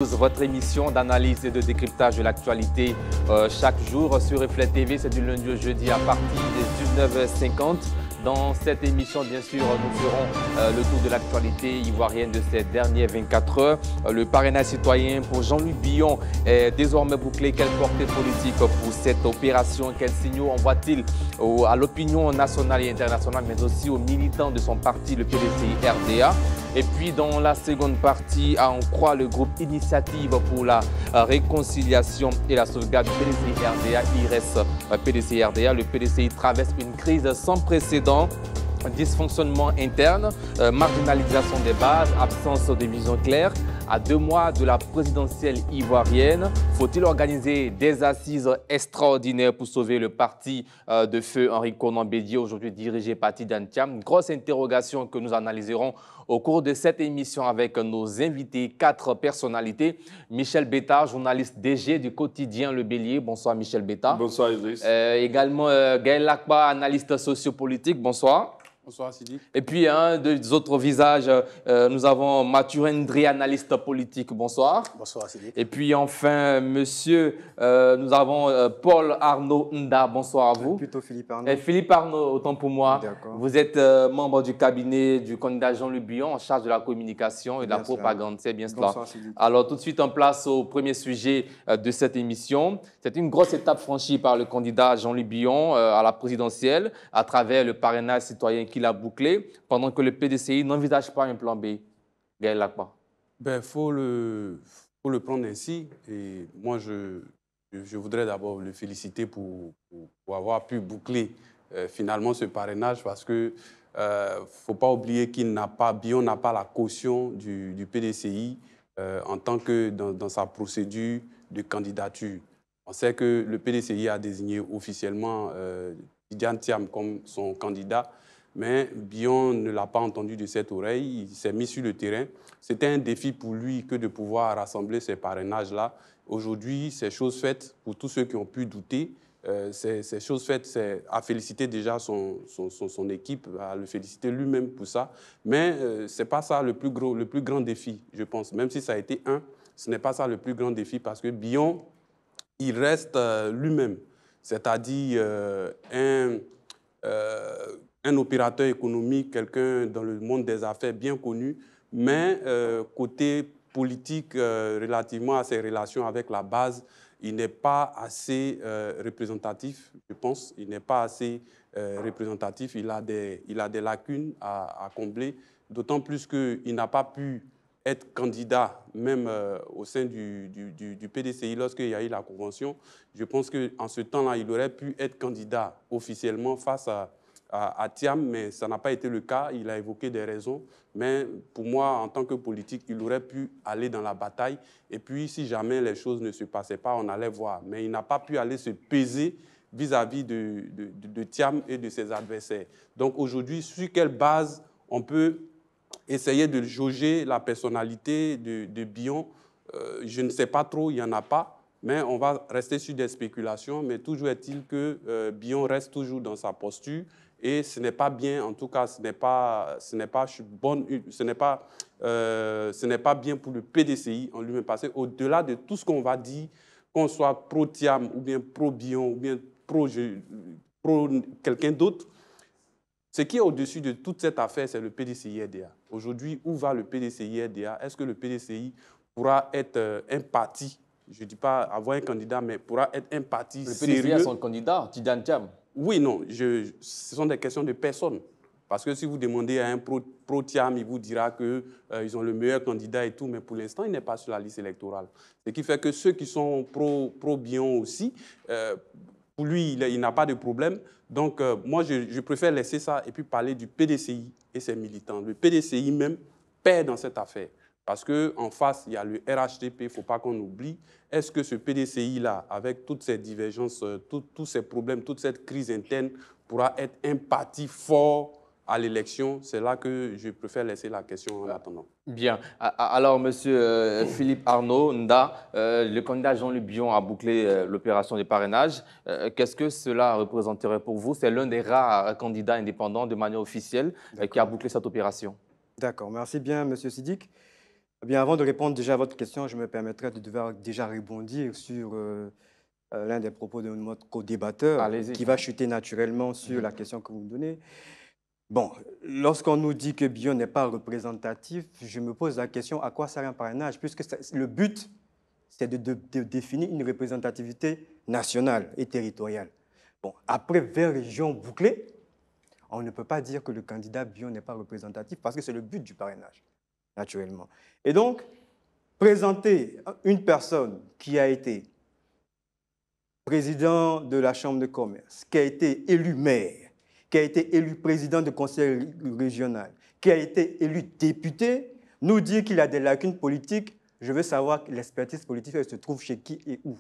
Votre émission d'analyse et de décryptage de l'actualité chaque jour sur Reflet TV, c'est du lundi au jeudi à partir des 19h50. Dans cette émission, bien sûr, nous ferons le tour de l'actualité ivoirienne de ces dernières 24 heures. Le parrainage citoyen pour Jean-Louis Billon est désormais bouclé. Quelle portée politique pour cette opération? Quels signaux envoie-t-il à l'opinion nationale et internationale, mais aussi aux militants de son parti, le PDCI-RDA? Et puis, dans la seconde partie, à en croire le groupe Initiative pour la réconciliation et la sauvegarde du PDCI-RDA, IRES-PDCI-RDA, le PDCI traverse une crise sans précédent. Dysfonctionnement interne, marginalisation des bases, absence de vision claire. À 2 mois de la présidentielle ivoirienne, faut-il organiser des assises extraordinaires pour sauver le parti de feu Henri Konan Bédié, aujourd'hui dirigé par Tidjane Thiam? Grosse interrogation que nous analyserons au cours de cette émission avec nos invités, 4 personnalités. Michel Betta, journaliste DG du quotidien Le Bélier. Bonsoir Michel Betta. Bonsoir Idriss. Également Gaël Lakba, analyste sociopolitique. Bonsoir. Bonsoir Sidi. Et puis, des autres visages, nous avons Mathurin Ndri, analyste politique. Bonsoir. Bonsoir Sidi. Et puis enfin, nous avons Paul Arnaud Nda. Bonsoir à vous. Plutôt Philippe Arnaud. Et Philippe Arnaud, autant pour moi. Vous êtes membre du cabinet du candidat Jean-Louis Billon en charge de la communication et de la propagande. C'est bien cela. Bonsoir Sidi. Alors, tout de suite, en place au premier sujet de cette émission. C'est une grosse étape franchie par le candidat Jean-Louis Billon à la présidentielle à travers le parrainage citoyen qu'il a bouclé, pendant que le PDCI n'envisage pas un plan B. Gaël Lakba. Ben, faut le prendre ainsi. Et moi, je voudrais d'abord le féliciter pour avoir pu boucler finalement ce parrainage, parce que faut pas oublier Billon n'a pas la caution du PDCI en tant que dans sa procédure de candidature. On sait que le PDCI a désigné officiellement Tidjane Thiam comme son candidat, mais Billon ne l'a pas entendu de cette oreille, il s'est mis sur le terrain. C'était un défi pour lui que de pouvoir rassembler ces parrainages-là. Aujourd'hui, c'est chose faite pour tous ceux qui ont pu douter. C'est chose faite, c'est à féliciter déjà son équipe, à le féliciter lui-même pour ça. Mais ce n'est pas ça le plus grand défi, je pense. Même si ça a été ce n'est pas ça le plus grand défi, parce que Billon, il reste lui-même, c'est-à-dire un opérateur économique, quelqu'un dans le monde des affaires bien connu, mais côté politique, relativement à ses relations avec la base, il n'est pas assez représentatif, je pense. Il n'est pas assez représentatif, il a des lacunes à combler, d'autant plus qu'il n'a pas pu être candidat, même au sein du PDCI, lorsqu'il y a eu la convention. Je pense qu'en ce temps-là, il aurait pu être candidat officiellement face à Thiam, mais ça n'a pas été le cas. Il a évoqué des raisons. Mais pour moi, en tant que politique, il aurait pu aller dans la bataille. Et puis, si jamais les choses ne se passaient pas, on allait voir. Mais il n'a pas pu aller se peser vis-à-vis de Thiam et de ses adversaires. Donc aujourd'hui, sur quelle base on peut essayer de jauger la personnalité de Billon? Je ne sais pas trop, il n'y en a pas. Mais on va rester sur des spéculations. Mais toujours est-il que Billon reste toujours dans sa posture. Et ce n'est pas bien, en tout cas, ce n'est pas bien pour le PDCI en lui-même. Parce qu'au-delà de tout ce qu'on va dire, qu'on soit pro-Thiam ou bien pro-Billon ou bien pro quelqu'un d'autre, ce qui est au-dessus de toute cette affaire, c'est le PDCI-RDA. Aujourd'hui, où va le PDCI-RDA? Est-ce que le PDCI pourra être un parti, je ne dis pas avoir un candidat, mais pourra être un parti sérieux? Le PDCI a son candidat, Tidjane Thiam. Oui, non, ce sont des questions de personnes. Parce que si vous demandez à un pro-Thiam, il vous dira qu'ils ont le meilleur candidat et tout, mais pour l'instant, il n'est pas sur la liste électorale. Ce qui fait que ceux qui sont pro-Billon aussi, pour lui, il n'a pas de problème. Donc, moi, je préfère laisser ça et puis parler du PDCI et ses militants. Le PDCI même perd dans cette affaire. Parce qu'en face, il y a le RHDP, il ne faut pas qu'on oublie. Est-ce que ce PDCI-là, avec toutes ces divergences, tous ces problèmes, toute cette crise interne, pourra être un parti fort à l'élection? C'est là que je préfère laisser la question en attendant. Bien. Alors, monsieur Philippe Arnaud Nda, le candidat Jean-Louis Billon a bouclé l'opération de parrainage. Qu'est-ce que cela représenterait pour vous? C'est l'un des rares candidats indépendants de manière officielle qui a bouclé cette opération. D'accord. Merci bien, monsieur Sidik. Eh bien, avant de répondre déjà à votre question, je me permettrai de devoir déjà rebondir sur l'un des propos de notre co-débatteur qui va chuter naturellement sur la question que vous me donnez. Bon, lorsqu'on nous dit que Bion n'est pas représentatif, je me pose la question à quoi sert un parrainage, puisque le but, c'est de définir une représentativité nationale et territoriale. Bon, après 20 régions bouclées, on ne peut pas dire que le candidat Bion n'est pas représentatif parce que c'est le but du parrainage, naturellement. Et donc, présenter une personne qui a été président de la Chambre de commerce, qui a été élu maire, qui a été élu président de conseil régional, qui a été élu député, nous dire qu'il a des lacunes politiques, je veux savoir l'expertise politique, elle se trouve chez qui et où.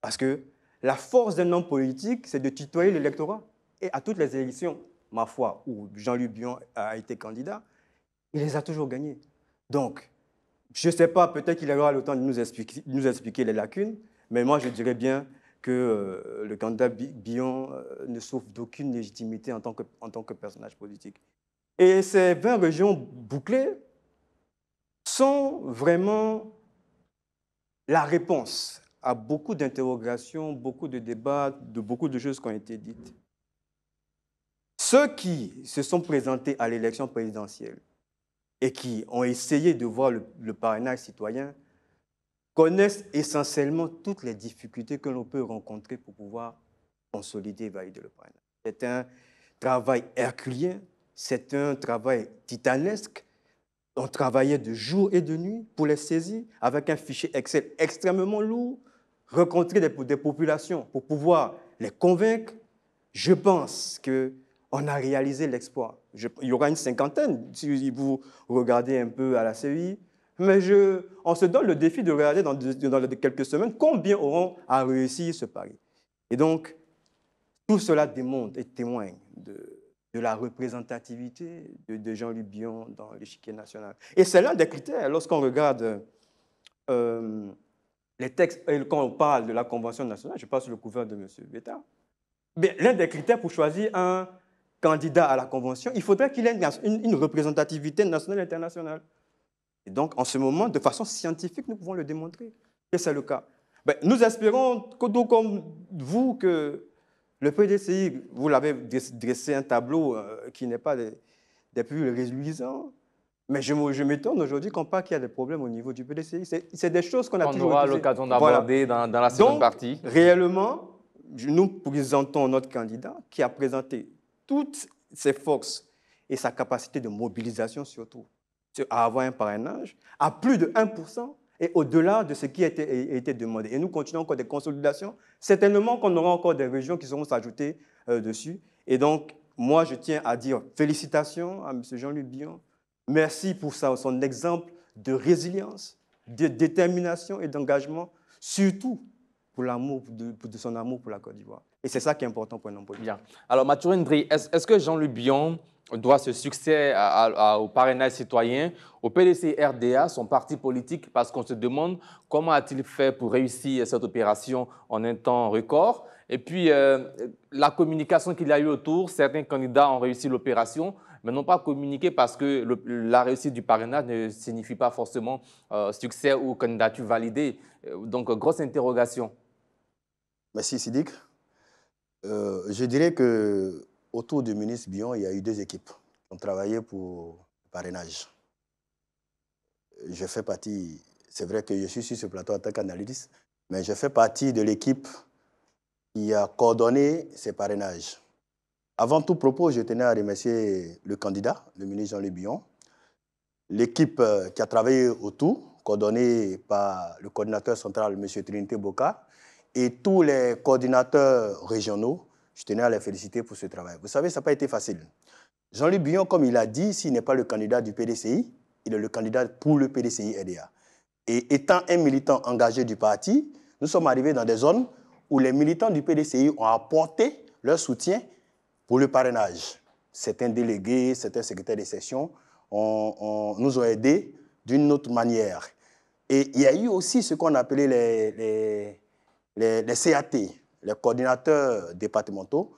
Parce que la force d'un homme politique, c'est de tutoyer l'électorat. Et à toutes les élections, ma foi, où Jean-Luc Bion a été candidat, il les a toujours gagnés. Donc, je ne sais pas, peut-être qu'il aura le temps de nous expliquer les lacunes, mais moi, je dirais bien que le candidat Bion ne souffre d'aucune légitimité en tant que personnage politique. Et ces 20 régions bouclées sont vraiment la réponse à beaucoup d'interrogations, beaucoup de débats, de beaucoup de choses qui ont été dites. Ceux qui se sont présentés à l'élection présidentielle et qui ont essayé de voir le parrainage citoyen connaissent essentiellement toutes les difficultés que l'on peut rencontrer pour pouvoir consolider et valider le parrainage. C'est un travail herculien, c'est un travail titanesque. On travaillait de jour et de nuit pour les saisir, avec un fichier Excel extrêmement lourd, rencontrer des populations pour pouvoir les convaincre. Je pense qu'on a réalisé l'exploit. Il y aura une cinquantaine, si vous regardez un peu à la CEI, mais on se donne le défi de regarder dans quelques semaines combien auront à réussir ce pari. Et donc, tout cela démontre et témoigne de la représentativité de Jean-Luc Bion dans l'échiquier national. Et c'est l'un des critères, lorsqu'on regarde les textes, et quand on parle de la Convention nationale, je passe sur le couvert de M. Betta, l'un des critères pour choisir un candidat à la Convention, il faudrait qu'il ait une représentativité nationale et internationale. Et donc, en ce moment, de façon scientifique, nous pouvons le démontrer que c'est le cas. Nous espérons, tout comme vous, que le PDCI, vous l'avez dressé un tableau qui n'est pas des plus réjouissants, mais je m'étonne aujourd'hui qu'on parle qu'il y a des problèmes au niveau du PDCI. C'est des choses qu'on a toujours... On aura l'occasion d'aborder dans la seconde partie. Réellement, nous présentons notre candidat qui a présenté toutes ses forces et sa capacité de mobilisation surtout à avoir un parrainage à plus de 1% et au-delà de ce qui a été demandé. Et nous continuons encore des consolidations. Certainement qu'on aura encore des régions qui seront s'ajouter dessus. Et donc, moi, je tiens à dire félicitations à M. Jean-Luc Bion. Merci pour son exemple de résilience, de détermination et d'engagement, surtout pour son amour pour la Côte d'Ivoire. Et c'est ça qui est important pour un homme politique. Bien. Alors, Mathurin Ndri, est-ce que Jean-Luc Bion doit ce succès au parrainage citoyen au PDCI-RDA, son parti politique, parce qu'on se demande comment a-t-il fait pour réussir cette opération en un temps record. Et puis, la communication qu'il y a eu autour, certains candidats ont réussi l'opération, mais n'ont pas communiqué parce que la réussite du parrainage ne signifie pas forcément succès ou candidature validée. Donc, grosse interrogation. Merci Sidik. Je dirais que autour du ministre Bion, il y a eu deux équipes qui ont travaillé pour le parrainage. Je fais partie, c'est vrai que je suis sur ce plateau en tant qu'analyste, mais je fais partie de l'équipe qui a coordonné ces parrainages. Avant tout propos, je tenais à remercier le candidat, le ministre Jean-Luc Bion, l'équipe qui a travaillé autour, coordonnée par le coordinateur central, M. Trinité Boka, et tous les coordinateurs régionaux. Je tenais à les féliciter pour ce travail. Vous savez, ça n'a pas été facile. Jean-Luc Bion, comme il a dit, s'il n'est pas le candidat du PDCI, il est le candidat pour le PDCI-RDA. Et étant un militant engagé du parti, nous sommes arrivés dans des zones où les militants du PDCI ont apporté leur soutien pour le parrainage. Certains délégués, certains secrétaires de section nous ont aidés d'une autre manière. Et il y a eu aussi ce qu'on appelait les CAT, les coordinateurs départementaux.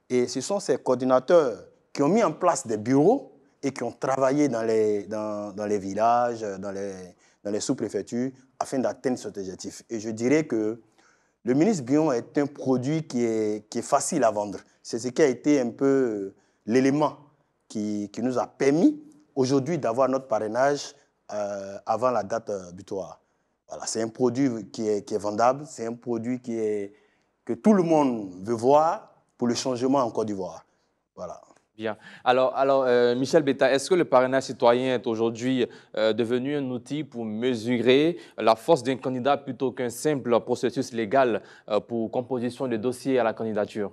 Et ce sont ces coordinateurs qui ont mis en place des bureaux et qui ont travaillé dans les villages, dans les sous-préfectures, afin d'atteindre cet objectif. Et je dirais que le ministre Bion est un produit qui est facile à vendre. C'est ce qui a été un peu l'élément qui nous a permis aujourd'hui d'avoir notre parrainage avant la date butoir. Voilà, c'est un produit qui est vendable, c'est un produit que tout le monde veut voir pour le changement en Côte d'Ivoire. Voilà. Bien. Alors Michel Betta, est-ce que le parrainage citoyen est aujourd'hui devenu un outil pour mesurer la force d'un candidat plutôt qu'un simple processus légal pour composition de dossiers à la candidature?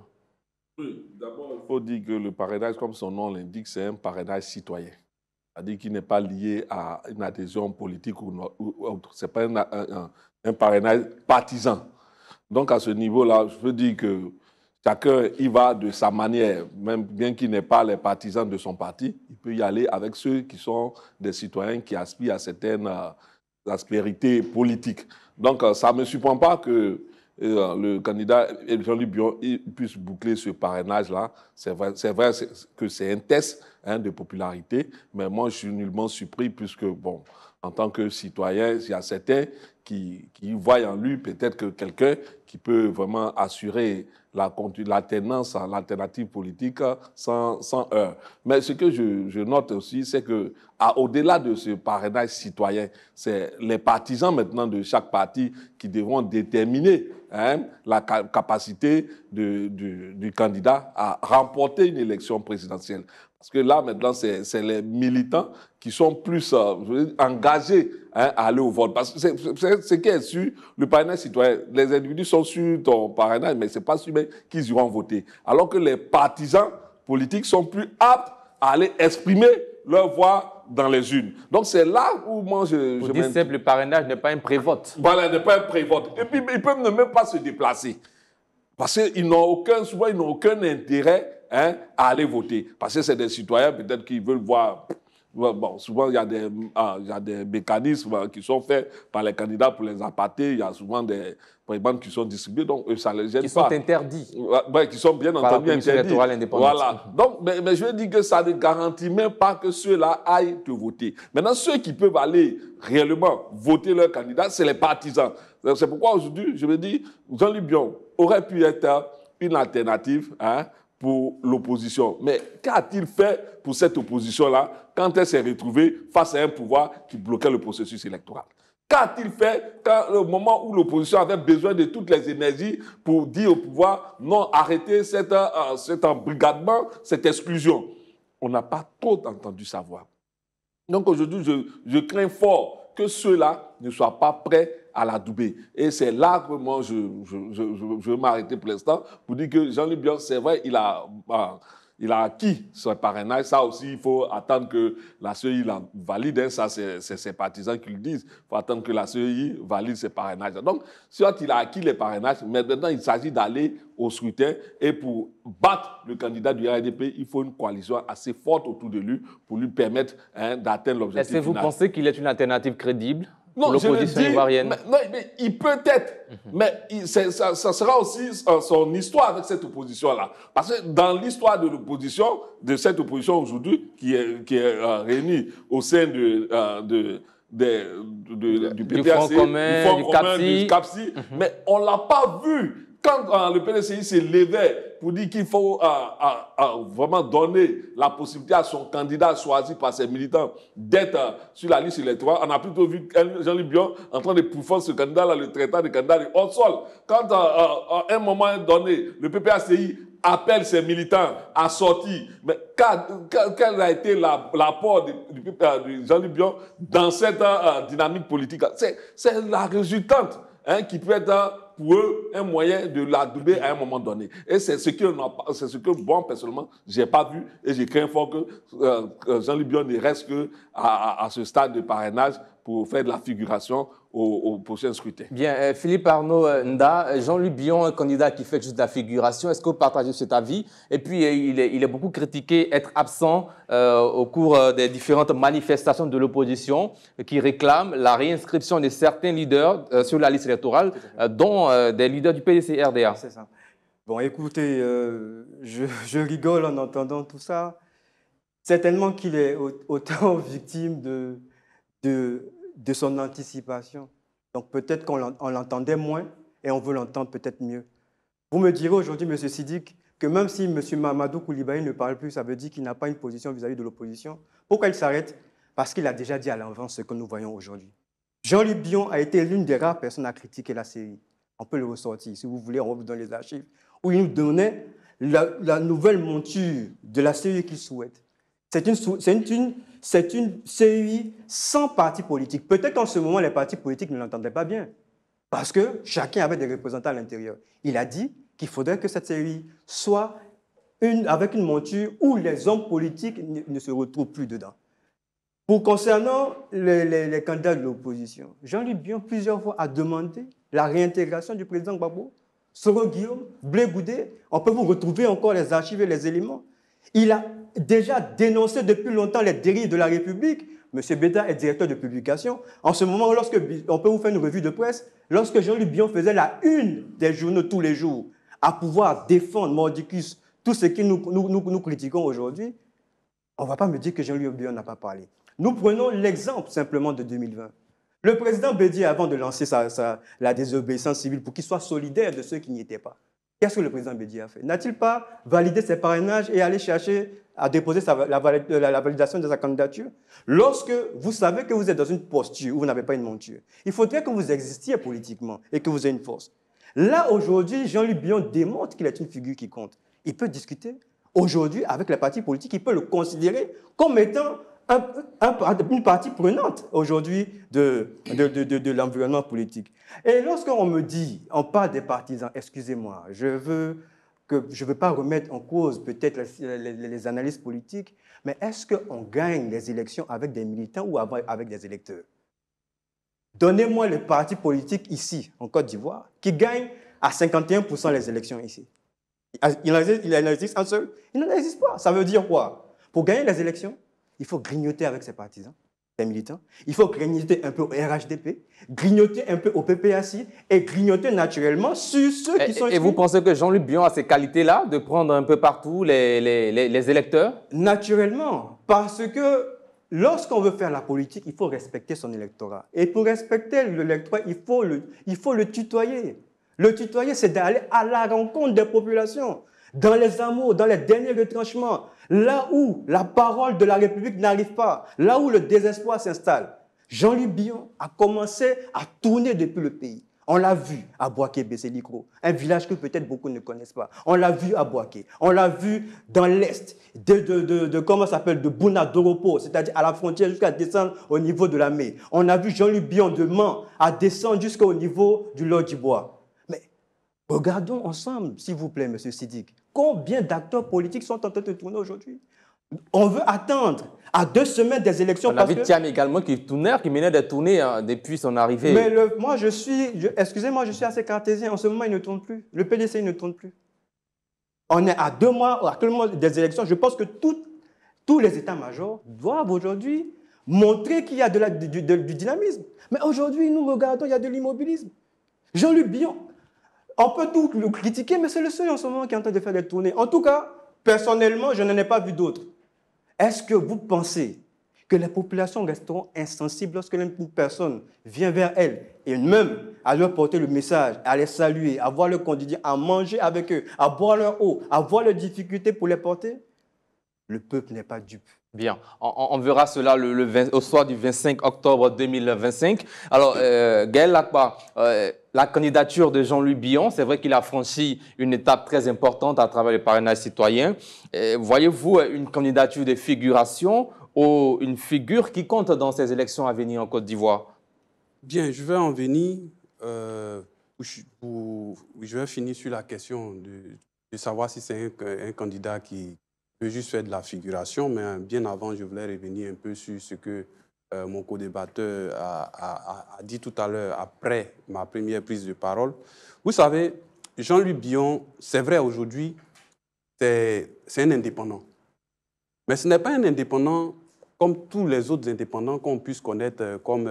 Oui, d'abord, il faut dire que le parrainage, comme son nom l'indique, c'est un parrainage citoyen. C'est-à-dire qu'il n'est pas lié à une adhésion politique ou autre. Ce n'est pas un parrainage partisan. Donc, à ce niveau-là, je veux dire que chacun y va de sa manière, même bien qu'il n'ait pas les partisans de son parti, il peut y aller avec ceux qui sont des citoyens qui aspirent à certaines aspérités politiques. Donc, ça ne me surprend pas que le candidat Jean-Luc Bion puisse boucler ce parrainage-là. C'est vrai que c'est un test de popularité, mais moi, je suis nullement surpris puisque, bon, en tant que citoyen, il y a certains qui voient en lui peut-être que quelqu'un qui peut vraiment assurer l'alternance, l'alternative politique sans heurts. Mais ce que je note aussi, c'est que au-delà de ce parrainage citoyen, c'est les partisans maintenant de chaque parti qui devront déterminer la capacité du candidat à remporter une élection présidentielle. Parce que là, maintenant, c'est les militants qui sont plus engagés à aller au vote. Parce que c'est ce qui est sûr, le parrainage citoyen, les individus sont sur ton parrainage, mais ce n'est pas sûr qu'ils iront voter. Alors que les partisans politiques sont plus aptes à aller exprimer leur voix dans les urnes. Donc c'est là où moi Vous dites simple, le parrainage n'est pas un prévote. Voilà, n'est pas un prévote. Et puis ils peuvent même pas se déplacer. Parce qu'ils n'ont souvent ils n'ont aucun intérêt à aller voter. Parce que c'est des citoyens peut-être qui veulent voir. Bon, souvent, il y a des mécanismes qui sont faits par les candidats pour les appâter. Il y a souvent des bandes qui sont distribuées, donc ça ne les gêne pas. Qui sont interdits. Ouais, qui sont bien entendu interdits. Voilà. Donc, mais je veux dire que ça ne garantit même pas que ceux-là aillent te voter. Maintenant, ceux qui peuvent aller réellement voter leur candidat, c'est les partisans. C'est pourquoi aujourd'hui, je me dis, Jean-Luc Bion aurait pu être une alternative pour l'opposition. Mais qu'a-t-il fait pour cette opposition-là quand elle s'est retrouvée face à un pouvoir qui bloquait le processus électoral? Qu'a-t-il fait au moment où l'opposition avait besoin de toutes les énergies pour dire au pouvoir non, arrêtez cet embrigadement, cette exclusion? On n'a pas trop entendu savoir. Donc aujourd'hui, je crains fort que ceux-là ne soient pas prêts à l'adouber. Et c'est là que moi, je veux m'arrêter pour l'instant pour dire que Jean-Luc Bion, c'est vrai, il a acquis son parrainage. Ça aussi, il faut attendre que la CEI valide. Ça, c'est ses partisans qui le disent. Il faut attendre que la CEI valide ses parrainages. Donc, soit il a acquis les parrainages, mais maintenant, il s'agit d'aller au scrutin. Et pour battre le candidat du RDP, il faut une coalition assez forte autour de lui pour lui permettre d'atteindre l'objectif final. Est-ce que vous pensez qu'il est une alternative crédible? Non, l'opposition ivoirienne. Mais il peut être, mais ça sera aussi son histoire avec cette opposition-là. Parce que dans l'histoire de l'opposition, de cette opposition aujourd'hui, qui est réunie au sein du PPAC, Front commun, du CAPSI, mais on ne l'a pas vu. Quand le PDCI s'est levé pour dire qu'il faut vraiment donner la possibilité à son candidat choisi par ses militants d'être sur la liste électorale, on a plutôt vu Jean-Luc Bion en train de pourfendre ce candidat-là, le traitant de candidat de haut sol. Quand à un moment donné, le PPACI appelle ses militants à sortir, mais quel a été l'apport de Jean-Luc Bion dans cette dynamique politique? C'est la résultante qui peut être pour eux un moyen de l'adouber à un moment donné. Et c'est ce que moi, personnellement, je n'ai pas vu et je crains fort que Jean-Luc Bion ne reste qu'à ce stade de parrainage pour faire de la figuration au prochain scrutin. Bien, Philippe Arnaud Nda, Jean-Luc Bion, un candidat qui fait juste de la figuration, est-ce que vous partagez cet avis? Et puis, il est beaucoup critiqué être absent au cours des différentes manifestations de l'opposition qui réclament la réinscription de certains leaders sur la liste électorale, dont des leaders du PDC-RDA. C'est ça. Bon, écoutez, je rigole en entendant tout ça. Certainement qu'il est autant victime de son anticipation. Donc peut-être qu'on l'entendait moins et on veut l'entendre peut-être mieux. Vous me direz aujourd'hui, M. Siddiq, que même si M. Mamadou Koulibaly ne parle plus, ça veut dire qu'il n'a pas une position vis-à-vis de l'opposition. Pourquoi il s'arrête? Parce qu'il a déjà dit à l'avance ce que nous voyons aujourd'hui. Jean-Luc Bion a été l'une des rares personnes à critiquer la série. On peut le ressortir, si vous voulez, on va vous donner les archives, où il nous donnait la nouvelle monture de la série qu'il souhaite. C'est une CEI sans parti politique. Peut-être qu'en ce moment, les partis politiques ne l'entendaient pas bien, parce que chacun avait des représentants à l'intérieur. Il a dit qu'il faudrait que cette CEI soit avec une monture où les hommes politiques ne se retrouvent plus dedans. Concernant les candidats de l'opposition, Jean-Luc Bion, plusieurs fois, a demandé la réintégration du président Gbagbo, Soro Guillaume, Blé Goudé. On peut vous retrouver encore les archives et les éléments. Il a déjà dénoncé depuis longtemps les dérives de la République. M. Beda est directeur de publication. En ce moment, on peut vous faire une revue de presse, lorsque Jean-Luc Bion faisait la une des journaux tous les jours, à pouvoir défendre mordicus tout ce que nous critiquons aujourd'hui, on ne va pas me dire que Jean-Luc Bion n'a pas parlé. Nous prenons l'exemple simplement de 2020. Le président Bédié, avant de lancer la désobéissance civile pour qu'il soit solidaire de ceux qui n'y étaient pas, qu'est-ce que le président Bédié a fait? N'a-t-il pas validé ses parrainages et allé chercher à déposer la validation de sa candidature? Lorsque vous savez que vous êtes dans une posture où vous n'avez pas une monture, il faudrait que vous existiez politiquement et que vous ayez une force. Là, aujourd'hui, Jean-Luc Bion démontre qu'il est une figure qui compte. Il peut discuter. Aujourd'hui, avec les partis politiques, il peut le considérer comme étant une partie prenante aujourd'hui de l'environnement politique. Et lorsqu'on me dit, on parle des partisans, excusez-moi, je ne veux pas remettre en cause peut-être les analyses politiques, mais est-ce qu'on gagne les élections avec des militants ou avec des électeurs? Donnez-moi les partis politiques ici, en Côte d'Ivoire, qui gagnent à 51% les élections ici. Il en existe un seul? Il n'en existe pas. Ça veut dire quoi? Pour gagner les élections, il faut grignoter avec ses partisans, ses militants. Il faut grignoter un peu au RHDP, grignoter un peu au PPAC et grignoter naturellement sur ceux qui sont... Et vous pensez que Jean-Luc Bion a ces qualités-là de prendre un peu partout les électeurs? Naturellement, parce que lorsqu'on veut faire la politique, il faut respecter son électorat. Et pour respecter l'électorat, il faut le tutoyer. Le tutoyer, c'est d'aller à la rencontre des populations, dans les hameaux, dans les derniers retranchements, là où la parole de la République n'arrive pas, là où le désespoir s'installe. Jean-Luc Bion a commencé à tourner depuis le pays. On l'a vu à Boaké-Bessélikro, un village que peut-être beaucoup ne connaissent pas. On l'a vu à Boaké, on l'a vu dans l'Est, comment ça s'appelle, de Bouna Doropo, c'est-à-dire à la frontière jusqu'à descendre au niveau de la Mée. On a vu Jean-Luc Bion de Mans à descendre jusqu'au niveau du Lot-du-Bois. Regardons ensemble, s'il vous plaît, M. Siddiq, combien d'acteurs politiques sont en train de tourner aujourd'hui? On veut attendre à 2 semaines des élections. On a vu Thiam également qui menait des tournées depuis son arrivée. Mais excusez-moi, je suis assez cartésien. En ce moment, il ne tourne plus. Le PDC, il ne tourne plus. On est à 2 mois actuellement des élections. Je pense que tous les états-majors doivent aujourd'hui montrer qu'il y a du dynamisme. Mais aujourd'hui, nous regardons, il y a de l'immobilisme. Jean-Luc Bion, on peut tout le critiquer, mais c'est le seul en ce moment qui est en train de faire des tournées. En tout cas, personnellement, je n'en ai pas vu d'autres. Est-ce que vous pensez que les populations resteront insensibles lorsque une personne vient vers elles et même à leur porter le message, à les saluer, à voir leur quotidien, à manger avec eux, à boire leur eau, à voir leurs difficultés pour les porter? Le peuple n'est pas dupe. Bien, on verra cela au soir du 25 octobre 2025. Alors, Gaël Lakba, la candidature de Jean-Luc Bion, c'est vrai qu'il a franchi une étape très importante à travers le parrainage citoyen. Voyez-vous une candidature de figuration ou une figure qui compte dans ces élections à venir en Côte d'Ivoire? Bien, je vais en venir, je vais finir sur la question de savoir si c'est un candidat qui peut juste faire de la figuration, mais bien avant, je voulais revenir un peu sur ce que mon co-débatteur a dit tout à l'heure après ma première prise de parole. Vous savez, Jean-Luc Bion, c'est vrai aujourd'hui, c'est un indépendant. Mais ce n'est pas un indépendant comme tous les autres indépendants qu'on puisse connaître, comme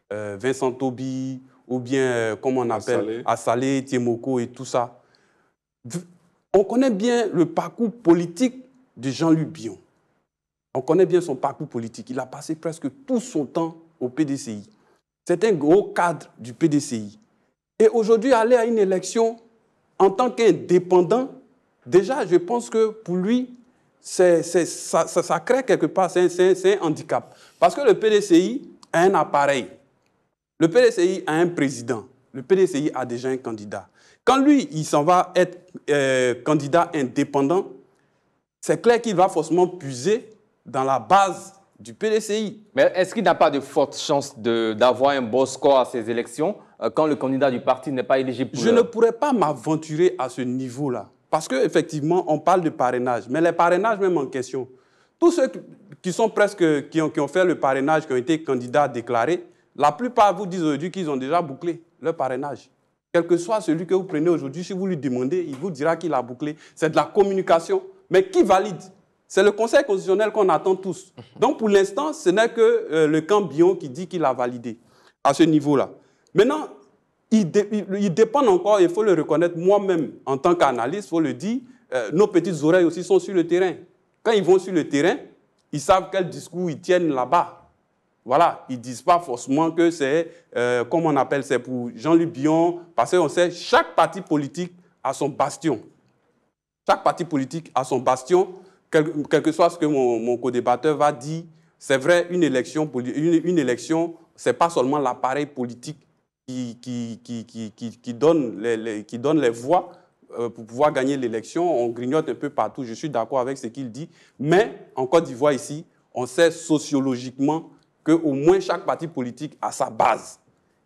Vincent Tobi, ou bien, comme on appelle, Assalé, Tiemoko et tout ça. On connaît bien le parcours politique de Jean-Luc Bion. On connaît bien son parcours politique. Il a passé presque tout son temps au PDCI. C'est un gros cadre du PDCI. Et aujourd'hui, aller à une élection en tant qu'indépendant, déjà, je pense que pour lui, ça crée quelque part, c'est un handicap. Parce que le PDCI a un appareil. Le PDCI a un président. Le PDCI a déjà un candidat. Quand lui, il s'en va être candidat indépendant, c'est clair qu'il va forcément puiser dans la base du PDCI. Mais est-ce qu'il n'a pas de fortes chances d'avoir un bon score à ces élections quand le candidat du parti n'est pas éligible pour Je ne pourrais pas m'aventurer à ce niveau-là. Parce qu'effectivement, on parle de parrainage. Mais les parrainages même en question, tous ceux qui ont fait le parrainage, qui ont été candidats déclarés, la plupart vous disent aujourd'hui qu'ils ont déjà bouclé leur parrainage. Quel que soit celui que vous prenez aujourd'hui, si vous lui demandez, il vous dira qu'il a bouclé. C'est de la communication. Mais qui valide? C'est le Conseil constitutionnel qu'on attend tous. Donc, pour l'instant, ce n'est que le camp Bion qui dit qu'il a validé à ce niveau-là. Maintenant, il dépend encore, il faut le reconnaître, moi-même, en tant qu'analyste, il faut le dire, nos petites oreilles aussi sont sur le terrain. Quand ils vont sur le terrain, ils savent quel discours ils tiennent là-bas. Voilà, ils ne disent pas forcément que c'est, comme on appelle, c'est pour Jean-Luc Bion, parce qu'on sait chaque parti politique a son bastion. Chaque parti politique a son bastion, quel que soit ce que mon co-débatteur va dire. C'est vrai, une élection, ce n'est pas seulement l'appareil politique qui donne les voix pour pouvoir gagner l'élection. On grignote un peu partout, je suis d'accord avec ce qu'il dit. Mais en Côte d'Ivoire ici, on sait sociologiquement qu'au moins chaque parti politique a sa base.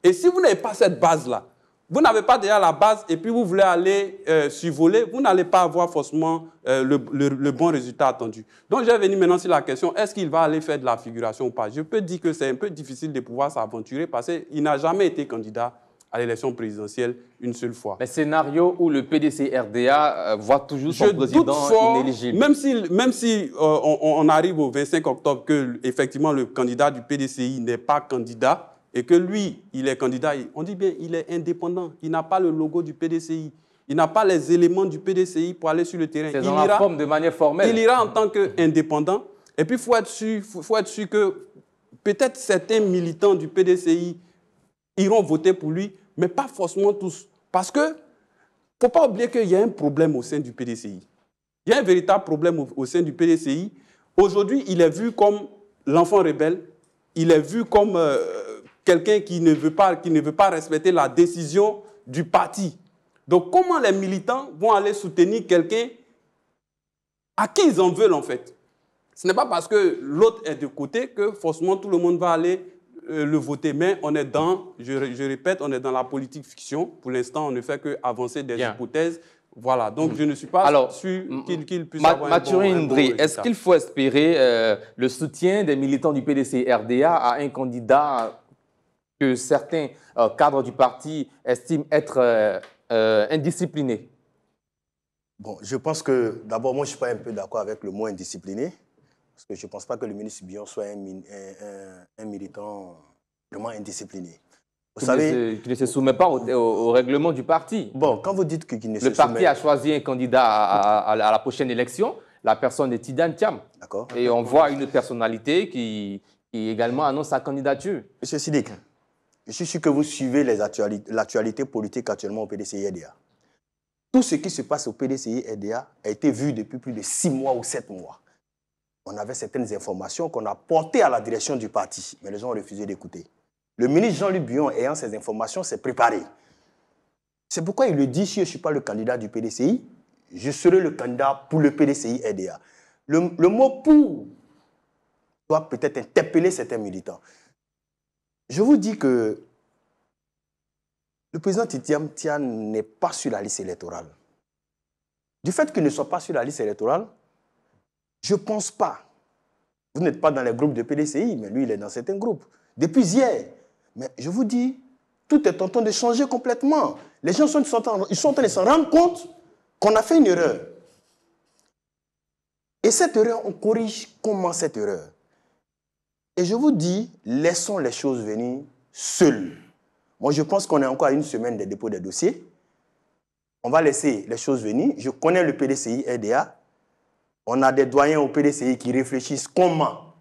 Et si vous n'avez pas cette base-là, vous n'avez pas déjà la base et puis vous voulez aller survoler, vous n'allez pas avoir forcément le bon résultat attendu. Donc, je vais venir maintenant sur la question, est-ce qu'il va aller faire de la figuration ou pas? Je peux dire que c'est un peu difficile de pouvoir s'aventurer parce qu'il n'a jamais été candidat à l'élection présidentielle une seule fois. Mais scénario où le PDC-RDA voit toujours son président inéligible. Même si on arrive au 25 octobre que effectivement le candidat du PDCI n'est pas candidat, et que lui, il est candidat, on dit bien, il est indépendant. Il n'a pas le logo du PDCI. Il n'a pas les éléments du PDCI pour aller sur le terrain. C'est dans la forme de manière formelle. Il ira en tant qu'indépendant. Et puis, il faut être sûr que peut-être certains militants du PDCI iront voter pour lui, mais pas forcément tous. Parce que, il ne faut pas oublier qu'il y a un problème au sein du PDCI. Il y a un véritable problème au sein du PDCI. Aujourd'hui, il est vu comme l'enfant rebelle. Il est vu comme quelqu'un qui ne veut pas respecter la décision du parti. Donc, comment les militants vont aller soutenir quelqu'un à qui ils en veulent, en fait? Ce n'est pas parce que l'autre est de côté que forcément tout le monde va aller le voter. Mais on est dans, je répète, on est dans la politique fiction. Pour l'instant, on ne fait qu'avancer des hypothèses. Voilà, donc je ne suis pas sûr qu'il puisse avoir Mathurin Ndri, est-ce qu'il faut espérer le soutien des militants du PDC-RDA à un candidat que certains cadres du parti estiment être indiscipliné? Bon, je pense que, d'abord, moi, je ne suis pas un peu d'accord avec le mot indiscipliné, parce que je ne pense pas que le ministre Bion soit un militant vraiment indiscipliné. Vous savez, qui ne se soumet pas au règlement du parti. Bon, quand vous dites qu'il ne se soumet... Le parti a choisi un candidat à la prochaine élection. La personne est Tidjane Thiam. D'accord. Et on voit une personnalité qui également annonce sa candidature. Monsieur Siddiq, je suis sûr que vous suivez l'actualité politique actuellement au PDCI-RDA. Tout ce qui se passe au PDCI-RDA a été vu depuis plus de 6 mois ou 7 mois. On avait certaines informations qu'on a portées à la direction du parti, mais les gens ont refusé d'écouter. Le ministre Jean-Luc Bion, ayant ces informations, s'est préparé. C'est pourquoi il le dit, si je ne suis pas le candidat du PDCI, je serai le candidat pour le PDCI-RDA. Le mot « pour » doit peut-être interpeller certains militants. Je vous dis que le président Tidjane Thiam n'est pas sur la liste électorale. Du fait qu'il ne soit pas sur la liste électorale, je ne pense pas. Vous n'êtes pas dans les groupes de PDCI, mais lui, il est dans certains groupes. Depuis hier. Mais je vous dis, tout est en train de changer complètement. Les gens sont en train de s'en rendre compte qu'on a fait une erreur. Et cette erreur, on corrige comment cette erreur? Et je vous dis, laissons les choses venir seules. Moi, je pense qu'on est encore à 1 semaine des dépôts des dossiers. On va laisser les choses venir. Je connais le PDCI-RDA. On a des doyens au PDCI qui réfléchissent comment.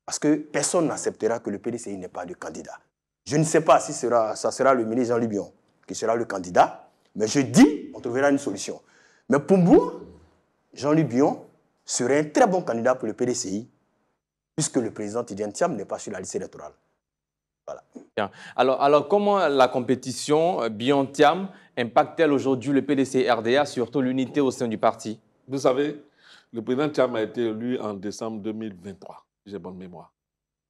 Parce que personne n'acceptera que le PDCI n'ait pas de candidat. Je ne sais pas si ça sera le ministre Jean-Louis Bion qui sera le candidat, mais je dis, on trouvera une solution. Mais pour moi, Jean-Louis Bion serait un très bon candidat pour le PDCI, puisque le président Tidjane Thiam n'est pas sur la liste électorale. Voilà. Bien. Alors, comment la compétition Bion-Thiam impacte-t-elle aujourd'hui le PDCI-RDA, surtout l'unité au sein du parti? Vous savez, le président Thiam a été élu en décembre 2023, si j'ai bonne mémoire.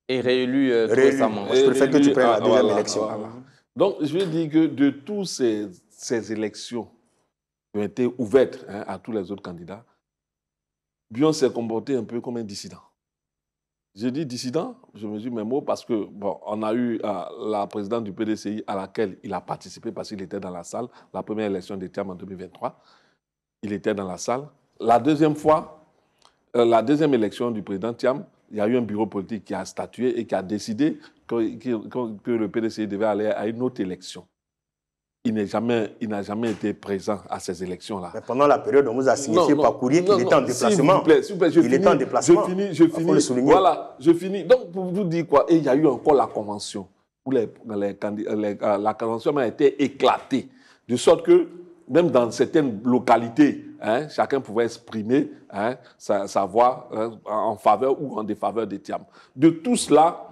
Et réélu récemment. Je préfère que tu prennes la deuxième élection. Voilà. Donc, je veux dire que de toutes ces élections qui ont été ouvertes à tous les autres candidats, Bion s'est comporté un peu comme un dissident. Je dis dissident, je mesure mes mots parce que, bon, on a eu la présidente du PDCI à laquelle il a participé parce qu'il était dans la salle, la première élection de Thiam en 2023. Il était dans la salle. La deuxième fois, la deuxième élection du président Thiam, il y a eu un bureau politique qui a statué et qui a décidé que le PDCI devait aller à une autre élection. Il n'a jamais été présent à ces élections-là. Mais pendant la période, on vous a signifié par courrier qu'il était en déplacement. S'il vous plaît, il était en déplacement. Je finis. Voilà, je finis. Donc, pour vous dire quoi, et il y a eu encore la convention, où la convention a été éclatée, de sorte que, même dans certaines localités, chacun pouvait exprimer sa voix en faveur ou en défaveur de Thiam. De tout cela,